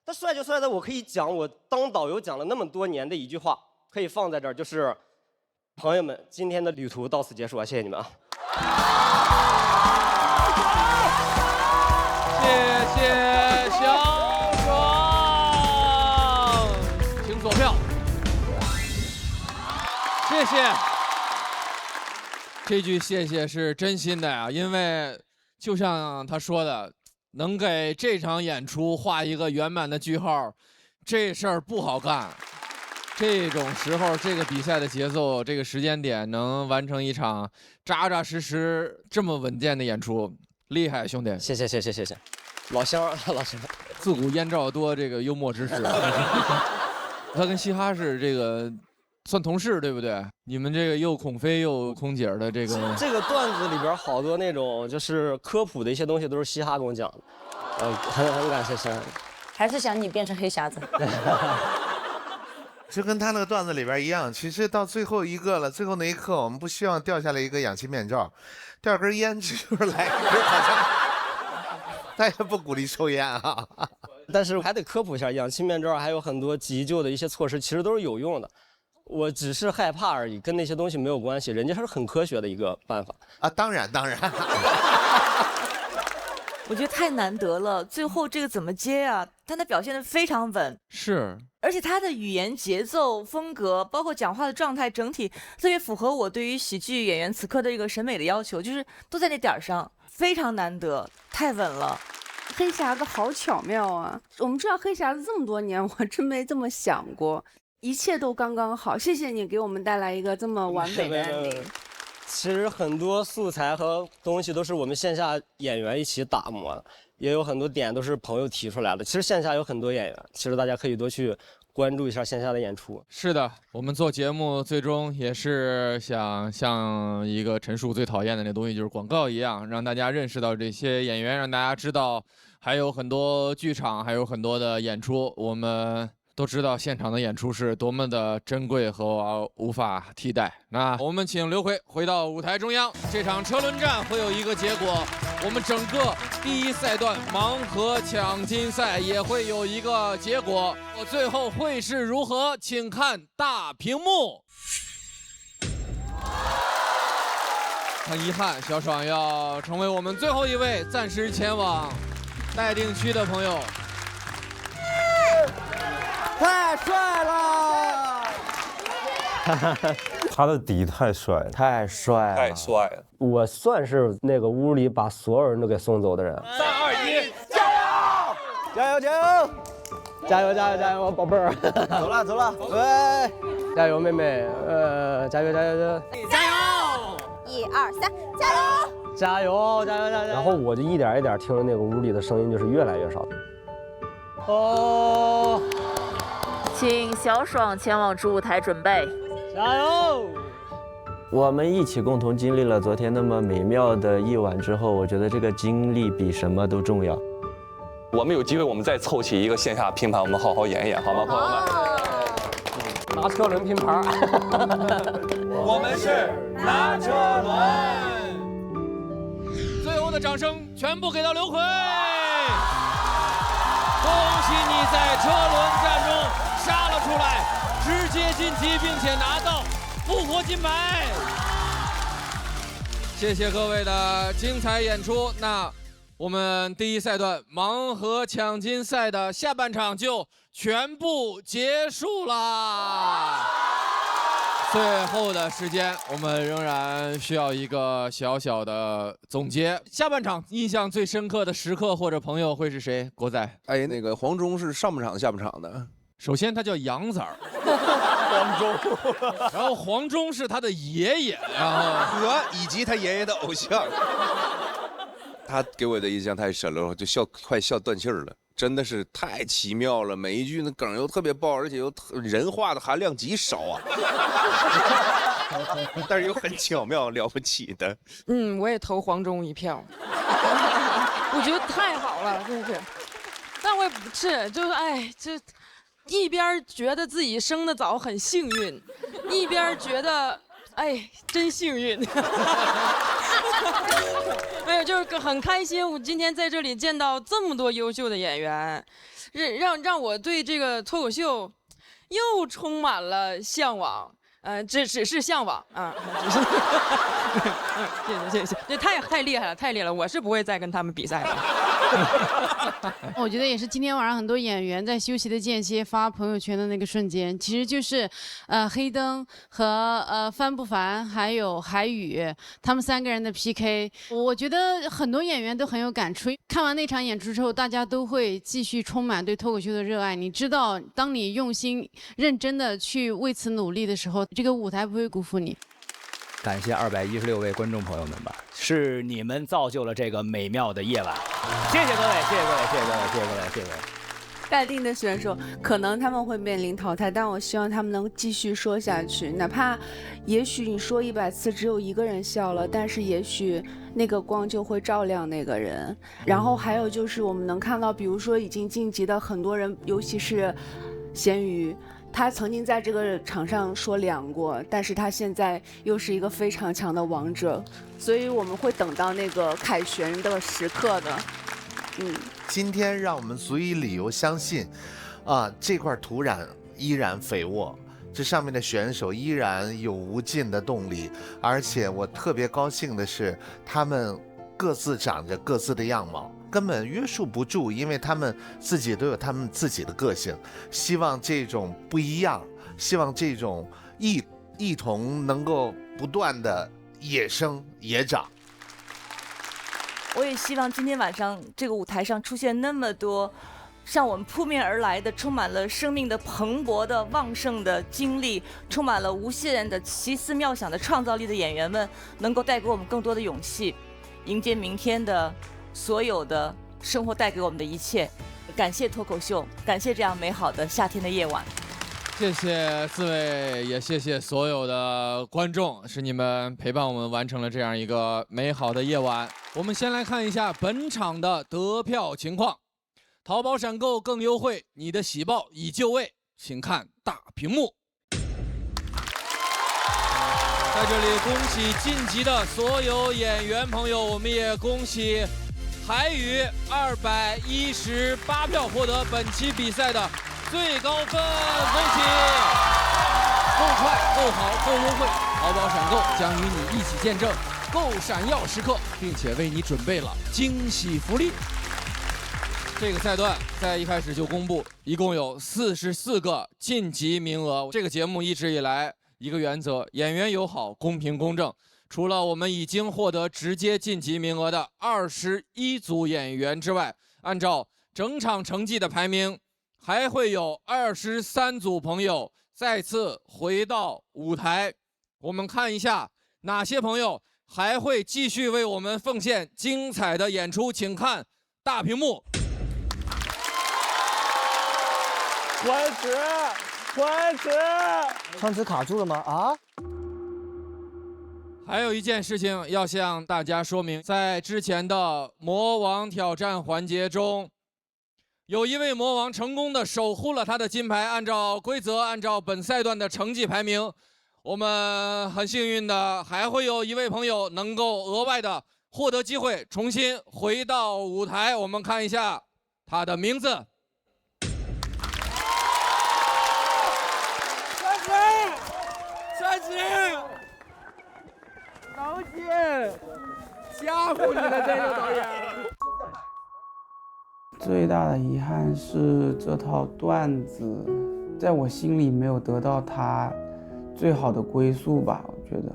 但帅就帅在我可以讲我当导游讲了那么多年的一句话，可以放在这儿，就是朋友们，今天的旅途到此结束啊，谢谢你们啊！谢谢小爽，请锁票，谢谢。这句谢谢是真心的呀，因为就像他说的，能给这场演出画一个圆满的句号，这事儿不好干。这种时候，这个比赛的节奏，这个时间点，能完成一场扎扎实实这么稳健的演出，厉害，兄弟！谢谢，老乡，老乡，自古燕赵多这个幽默之士。他跟嘻哈是这个。算同事对不对？你们这个又孔飞又空姐的这个段子里边好多那种就是科普的一些东西都是嘻哈跟我讲的，很感谢嘻哈。还是想你变成黑匣子。就跟他那个段子里边一样，其实到最后一个了，最后那一刻，我们不希望掉下来一个氧气面罩，掉根烟，就是来一根好像。他也不鼓励抽烟啊。但是还得科普一下，氧气面罩还有很多急救的一些措施，其实都是有用的。我只是害怕而已，跟那些东西没有关系，人家是很科学的一个办法啊。当然。我觉得太难得了，最后这个怎么接啊？但他表现得非常稳，是，而且他的语言节奏风格，包括讲话的状态，整体特别符合我对于喜剧演员此刻的一个审美的要求，就是都在那点儿上，非常难得，太稳了。黑匣子好巧妙啊！我们知道黑匣子这么多年，我真没这么想过，一切都刚刚好。谢谢你给我们带来一个这么完美的ending。其实很多素材和东西都是我们线下演员一起打磨的，也有很多点都是朋友提出来的。其实线下有很多演员，其实大家可以多去关注一下线下的演出。是的，我们做节目最终也是想像一个陈述最讨厌的那东西，就是广告一样，让大家认识到这些演员，让大家知道还有很多剧场，还有很多的演出。我们都知道现场的演出是多么的珍贵和无法替代。那我们请刘回回到舞台中央，这场车轮战会有一个结果，我们整个第一赛段盲盒抢金赛也会有一个结果，最后会是如何，请看大屏幕。很遗憾，小爽要成为我们最后一位暂时前往待定区的朋友。太帅了！他的底太帅了，太帅了，太帅了！我算是那个屋里把所有人都给送走的人。3、2、1，加油！加油！加油！加油！加油，宝贝儿！走了！喂，加油，妹妹！加油！加油！加油！1、2、3，加油！加油！加油！加油！然后我就一点一点听着那个屋里的声音就是越来越少。哦。请小爽前往主舞台准备，加油！我们一起共同经历了昨天那么美妙的一晚之后，我觉得这个经历比什么都重要。我们有机会，我们再凑齐一个线下拼盘，我们好好演一演，好吗，朋友们？拿车轮拼盘。我们是拿车轮。最后的掌声全部给到刘奎，恭喜你在车轮战中杀了出来，直接晋级，并且拿到复活金牌。谢谢各位的精彩演出。那我们第一赛段盲盒抢金赛的下半场就全部结束啦。最后的时间，我们仍然需要一个小小的总结。下半场印象最深刻的时刻或者朋友会是谁？国仔，哎，那个黄忠是上半场下半场的。首先他叫杨子儿，黄忠，然后黄忠是他的爷爷，然后以及他爷爷的偶像。他给我的印象太深了，就快笑断气儿了。真的是太奇妙了，每一句那梗又特别爆，而且又人话的含量极少啊，但是又很巧妙，了不起的。我也投黄忠一票，我觉得太好了，真是。但我也不是，就是这一边觉得自己生得早很幸运，一边觉得真幸运。没有，就是很开心。我今天在这里见到这么多优秀的演员，让我对这个脱口秀又充满了向往。这只是向往啊，谢谢，这太厉害了，太厉害了！我是不会再跟他们比赛了。我觉得也是今天晚上很多演员在休息的间歇发朋友圈的那个瞬间，其实就是黑灯和帆不凡还有海宇他们3个人的 PK。我觉得很多演员都很有感触，看完那场演出之后，大家都会继续充满对脱口秀的热爱。你知道，当你用心认真的去为此努力的时候，这个舞台不会辜负你。感谢216位观众朋友们吧，是你们造就了这个美妙的夜晚。谢谢各位，谢谢各位，谢谢各位，谢谢各位，谢谢各位。待定的选手可能他们会面临淘汰，但我希望他们能继续说下去，哪怕也许你说100次只有1个人笑了，但是也许那个光就会照亮那个人。然后还有就是我们能看到，比如说已经晋级的很多人，尤其是咸鱼，他曾经在这个场上说凉过，但是他现在又是一个非常强的王者，所以我们会等到那个凯旋的时刻的。今天让我们足以理由相信，这块土壤依然肥沃，这上面的选手依然有无尽的动力，而且我特别高兴的是，他们各自长着各自的样貌，根本约束不住，因为他们自己都有他们自己的个性。希望这种不一样，希望这种异同能够不断的野生野长。我也希望今天晚上这个舞台上出现那么多向我们扑面而来的充满了生命的蓬勃的旺盛的精力，充满了无限的奇思妙想的创造力的演员们，能够带给我们更多的勇气，迎接明天的所有的生活带给我们的一切。感谢脱口秀，感谢这样美好的夏天的夜晚。谢谢四位，也谢谢所有的观众，是你们陪伴我们完成了这样一个美好的夜晚。我们先来看一下本场的得票情况。淘宝闪购更优惠，你的喜报已就位，请看大屏幕。在这里恭喜晋级的所有演员朋友，我们也恭喜海宇218票获得本期比赛的最高分，恭喜！够快、够好、够优惠，淘宝闪购将与你一起见证够闪耀时刻，并且为你准备了惊喜福利。这个赛段在一开始就公布，一共有44个晋级名额。这个节目一直以来一个原则：演员友好、公平公正。除了我们已经获得直接晋级名额的21组演员之外，按照整场成绩的排名，还会有23组朋友再次回到舞台。我们看一下哪些朋友还会继续为我们奉献精彩的演出，请看大屏幕。宽尺，上次卡住了吗？啊？还有一件事情要向大家说明，在之前的魔王挑战环节中，有一位魔王成功的守护了他的金牌。按照规则，按照本赛段的成绩排名，我们很幸运的还会有一位朋友能够额外的获得机会，重新回到舞台。我们看一下他的名字。川崎，导演，吓唬你的这个导演。最大的遗憾是这套段子，在我心里没有得到它最好的归宿吧，我觉得。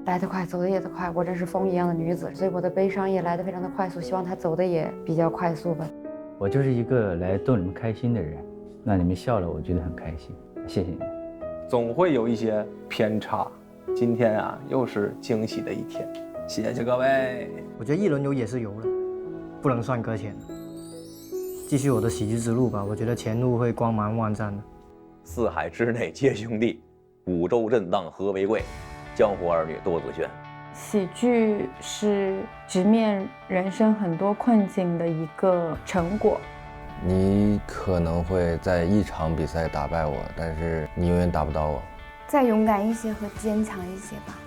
来得快，走得也得快，我真是风一样的女子，所以我的悲伤也来得非常的快速，希望它走得也比较快速吧。我就是一个来逗你们开心的人，让你们笑了，我觉得很开心，谢谢你们。总会有一些偏差，今天啊又是惊喜的一天，谢谢各位。我觉得一轮游也是游了，不能算搁浅。继续我的喜剧之路吧，我觉得前路会光芒万丈的。四海之内皆兄弟，五洲震荡和为贵，江湖儿女多子轩。喜剧是直面人生很多困境的一个成果。你可能会在一场比赛打败我，但是你永远打不倒我。再勇敢一些和坚强一些吧。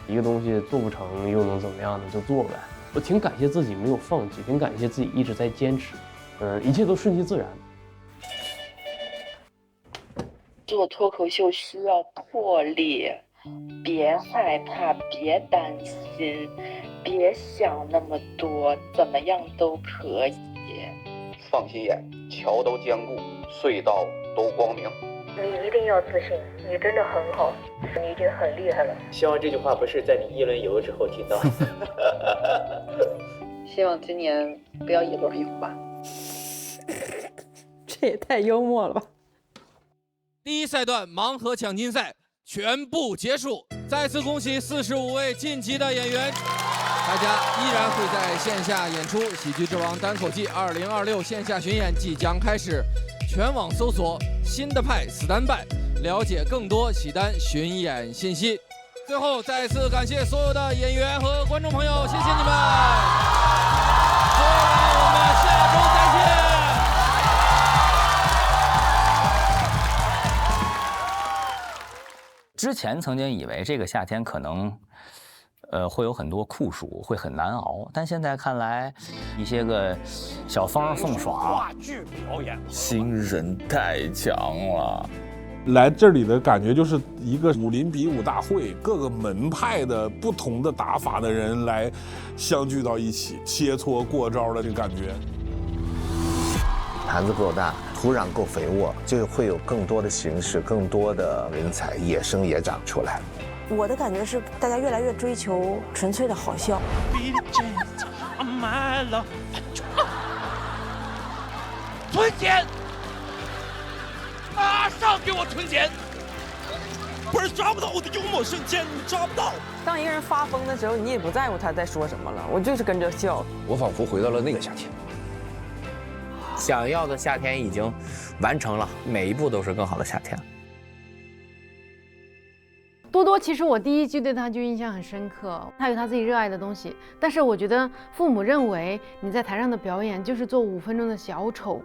一个东西做不成又能怎么样呢？就做呗。我挺感谢自己没有放弃，挺感谢自己一直在坚持。一切都顺其自然。做脱口秀需要魄力，别害怕，别担心，别想那么多，怎么样都可以。放心眼，桥都坚固，隧道都光明。你一定要自信，你真的很好，你已经很厉害了。希望这句话不是在你一轮游之后听到。希望今年不要一轮游吧。这也太幽默了吧！第一赛段盲盒抢金赛全部结束，再次恭喜45位晋级的演员。大家依然会在线下演出，《喜剧之王单口季2026》线下巡演即将开始，全网搜索新的派 Standby， 了解更多喜单巡演信息。最后再次感谢所有的演员和观众朋友，谢谢你们！各位，我们下周再见。之前曾经以为这个夏天可能，会有很多酷暑，会很难熬，但现在看来，一些个小风送爽，话剧表演，新人太强了。来这里的感觉就是一个武林比武大会，各个门派的不同的打法的人来相聚到一起，切磋过招的这个感觉。盘子够大，土壤够肥沃，就会有更多的形式，更多的人才野生也长出来。我的感觉是，大家越来越追求纯粹的好笑。存钱，马上给我存钱！不是抓不到我的幽默瞬间，你抓不到。当一个人发疯的时候，你也不在乎他在说什么了，我就是跟着笑。我仿佛回到了那个夏天。想要的夏天已经完成了，每一步都是更好的夏天。多多，其实我第一季对他就印象很深刻，他有他自己热爱的东西，但是我觉得父母认为你在台上的表演就是做5分钟的小丑。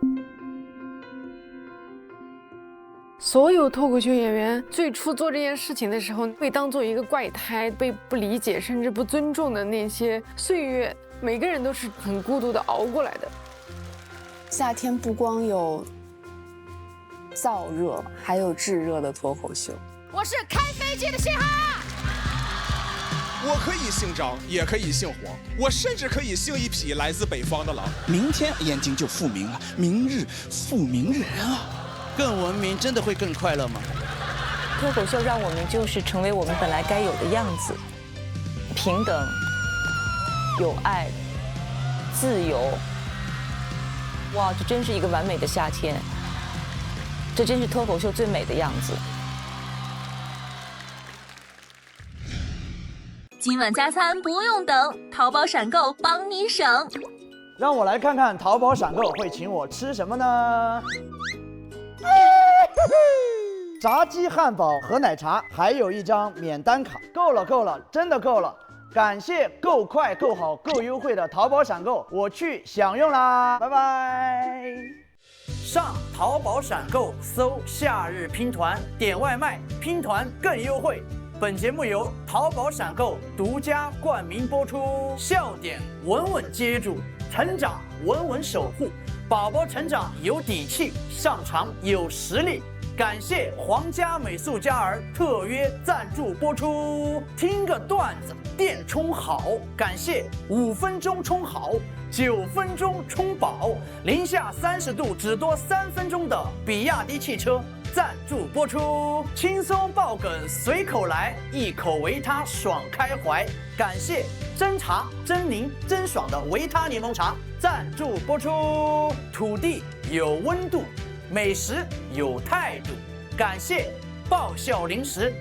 所有脱口秀演员最初做这件事情的时候，被当做一个怪胎，被不理解甚至不尊重的那些岁月，每个人都是很孤独的熬过来的。夏天不光有燥热，还有炙热的脱口秀。我是开飞机的信号。我可以姓张，也可以姓黄，我甚至可以姓一匹来自北方的狼。明天燕京就复明了，明日复明人啊！更文明真的会更快乐吗？脱口秀让我们就是成为我们本来该有的样子，平等、有爱、自由。哇，这真是一个完美的夏天，这真是脱口秀最美的样子。今晚加餐不用等，淘宝闪购帮你省。让我来看看淘宝闪购会请我吃什么呢？炸鸡汉堡和奶茶，还有一张免单卡。够了够了，真的够了！感谢够快够好够优惠的淘宝闪购，我去享用啦，拜拜。上淘宝闪购搜夏日拼团，点外卖拼团更优惠。本节目由淘宝闪购独家冠名播出，笑点稳稳接住，成长稳稳守护，宝宝成长有底气，上场有实力。感谢皇家美素佳儿特约赞助播出，听个段子电充好，感谢5分钟充好，9分钟充饱，零下30度只多3分钟的比亚迪汽车赞助播出，轻松爆梗随口来，一口维他爽开怀。感谢真茶真柠真爽的维他柠檬茶赞助播出，土地有温度，美食有态度。感谢爆笑零食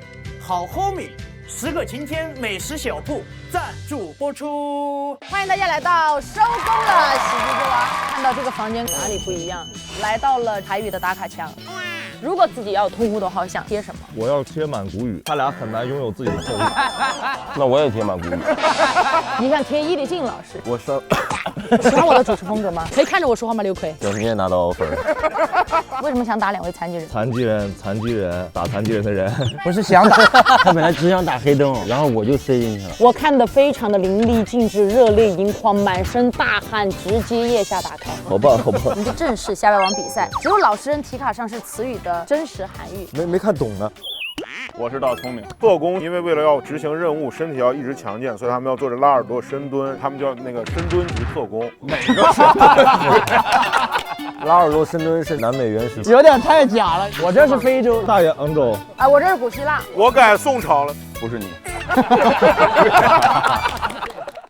好 homie 10个晴天美食小铺赞助播出。欢迎大家来到收工了喜剧之王。看到这个房间哪里不一样？来到了台语的打卡墙。如果自己要突兀的话，想贴什么？我要贴满古语，他俩很难拥有自己的后裔。那我也贴满古语。你想贴伊丽静老师？我是喜欢我的主持风格吗？可以看着我说话吗？刘奎，要是你也拿到 offer， 为什么想打2位残疾人？残疾人打残疾人的人，不是想打，他本来只想打黑灯，然后我就塞进去了。我看得非常的淋漓尽致，热泪盈眶，满身大汗，直接腋下打开。好棒好棒！我们的正式下外网比赛，只有老实人题卡上是词语的真实含义。没看懂呢。我是大聪明。特工因为为了要执行任务，身体要一直强健，所以他们要做着拉耳朵深蹲，他们叫那个深蹲级特工。哪个是？拉耳朵深蹲是南美原始，有点太假了。我这是非洲，大洋洲。哎，我这是古希腊。我改宋朝了，不是你。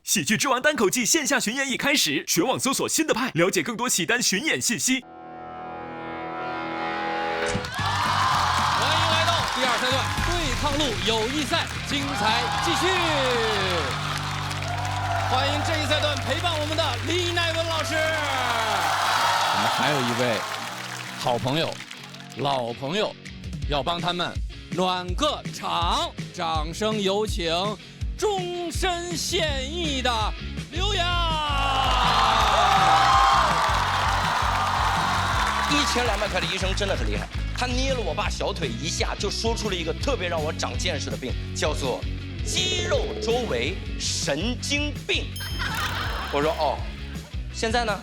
喜剧之王单口季线下巡演已开始，全网搜索新的派，了解更多喜单巡演信息。欢迎来到第2赛段对抗路友谊赛，精彩继续。欢迎这一赛段陪伴我们的李乃文老师。我们还有一位好朋友、老朋友，要帮他们暖个场，掌声有请终身现役的刘洋。1200块的医生真的是厉害，他捏了我爸小腿一下，就说出了一个特别让我长见识的病，叫做肌肉周围神经病。我说哦，现在呢？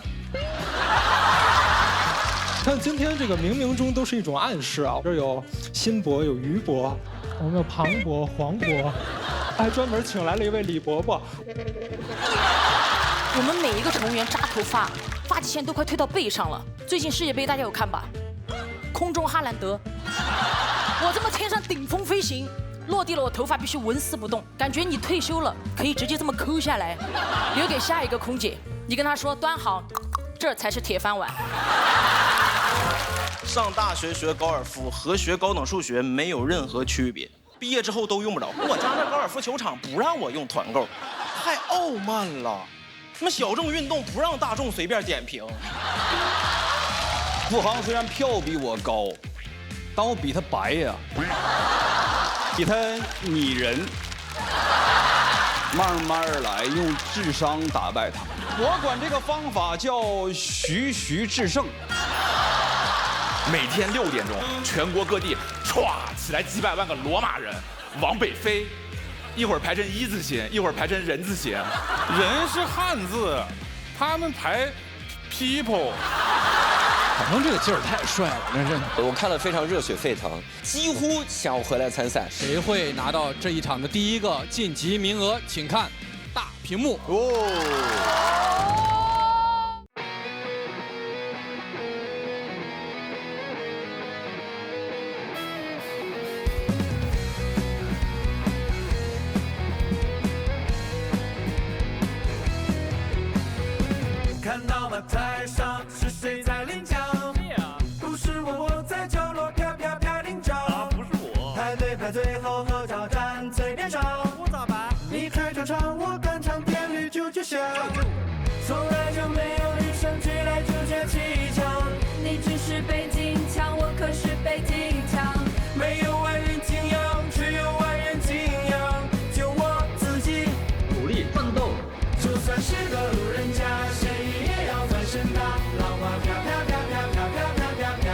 看今天这个冥冥中都是一种暗示啊，这有辛伯，有俞伯，我们有庞伯、黄伯，还专门请来了一位李伯伯。我们每一个成员扎头发，发际线都快推到背上了。最近世界杯大家有看吧？空中哈兰德，我这么天上顶峰飞行，落地了我头发必须纹丝不动，感觉你退休了可以直接这么抠下来，留给下一个空姐。你跟她说端好，这才是铁饭碗。上大学学高尔夫和学高等数学没有任何区别，毕业之后都用不着。我家那高尔夫球场不让我用团购，太傲慢了。什么小众运动不让大众随便点评。付航虽然票比我高，但我比他白呀，比他拟人。慢慢来，用智商打败他。我管这个方法叫徐徐制胜。每天6点钟，全国各地歘起来几百万个罗马人往北飞，一会儿排成一字形，一会儿排成人字形。人是汉字，他们排 people。可能这个劲儿太帅了，真是。我看了非常热血沸腾，几乎想要回来参赛。谁会拿到这一场的第一个晋级名额？请看大屏幕哦。看到吗？台上是谁在领奖？不是我，我在角落飘飘飘领奖。不是我。排队排最后合照站最边上。我咋办？你开场唱，我赶场，点绿就响。从来就没有女生举来就接气枪。你只是北京腔，我可是北京腔。没有万人敬仰，只有万人敬仰。就我自己努力奋斗，就算是个路人甲，谁也要翻身的。浪花飘飘飘飘飘飘飘飘飘。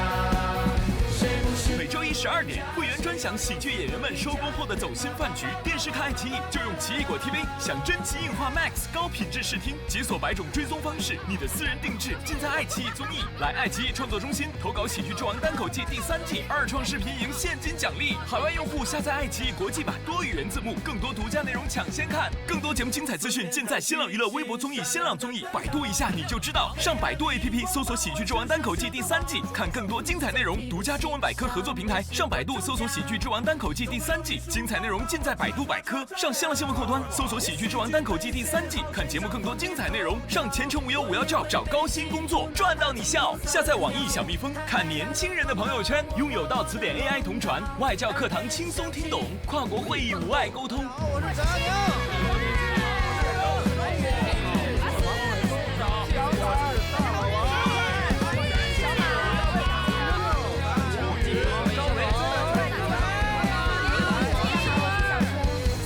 谁不是？每周一12点，会员专享喜剧演员们收工后的走心饭局。电视看爱奇艺就用奇异果 TV，享真奇映画 Max 高品质视听，解锁100种追踪方式，你的私人定制尽在爱奇艺综艺。来爱奇艺创作中心投稿《喜剧之王》单口季第3季，2创视频赢现金奖励。海外用户下载爱奇艺国际版，多语言字幕，更多独家内容抢先看。更多节目精彩资讯尽在新浪娱乐微博综艺、新浪综艺，百度一下你就知道。上百度 APP 搜索《喜剧之王》单口季第3季，看更多精彩内容。独家中文百科合作平台，上百度搜索《喜剧之王》单口季第3季，精彩内容尽在百度百科。上新浪新闻客端搜索《喜剧之王》单口季第3季，看节目更多精彩内容。上前程无忧511 job 找高薪工作，赚到你笑。下载网易小蜜蜂，看年轻人的朋友圈，拥有到词典 AI 同传，外教课堂轻松听懂，跨国会议无碍沟通。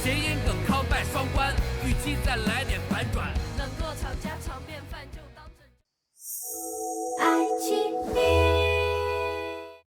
谐音梗靠拜双关，预计再来。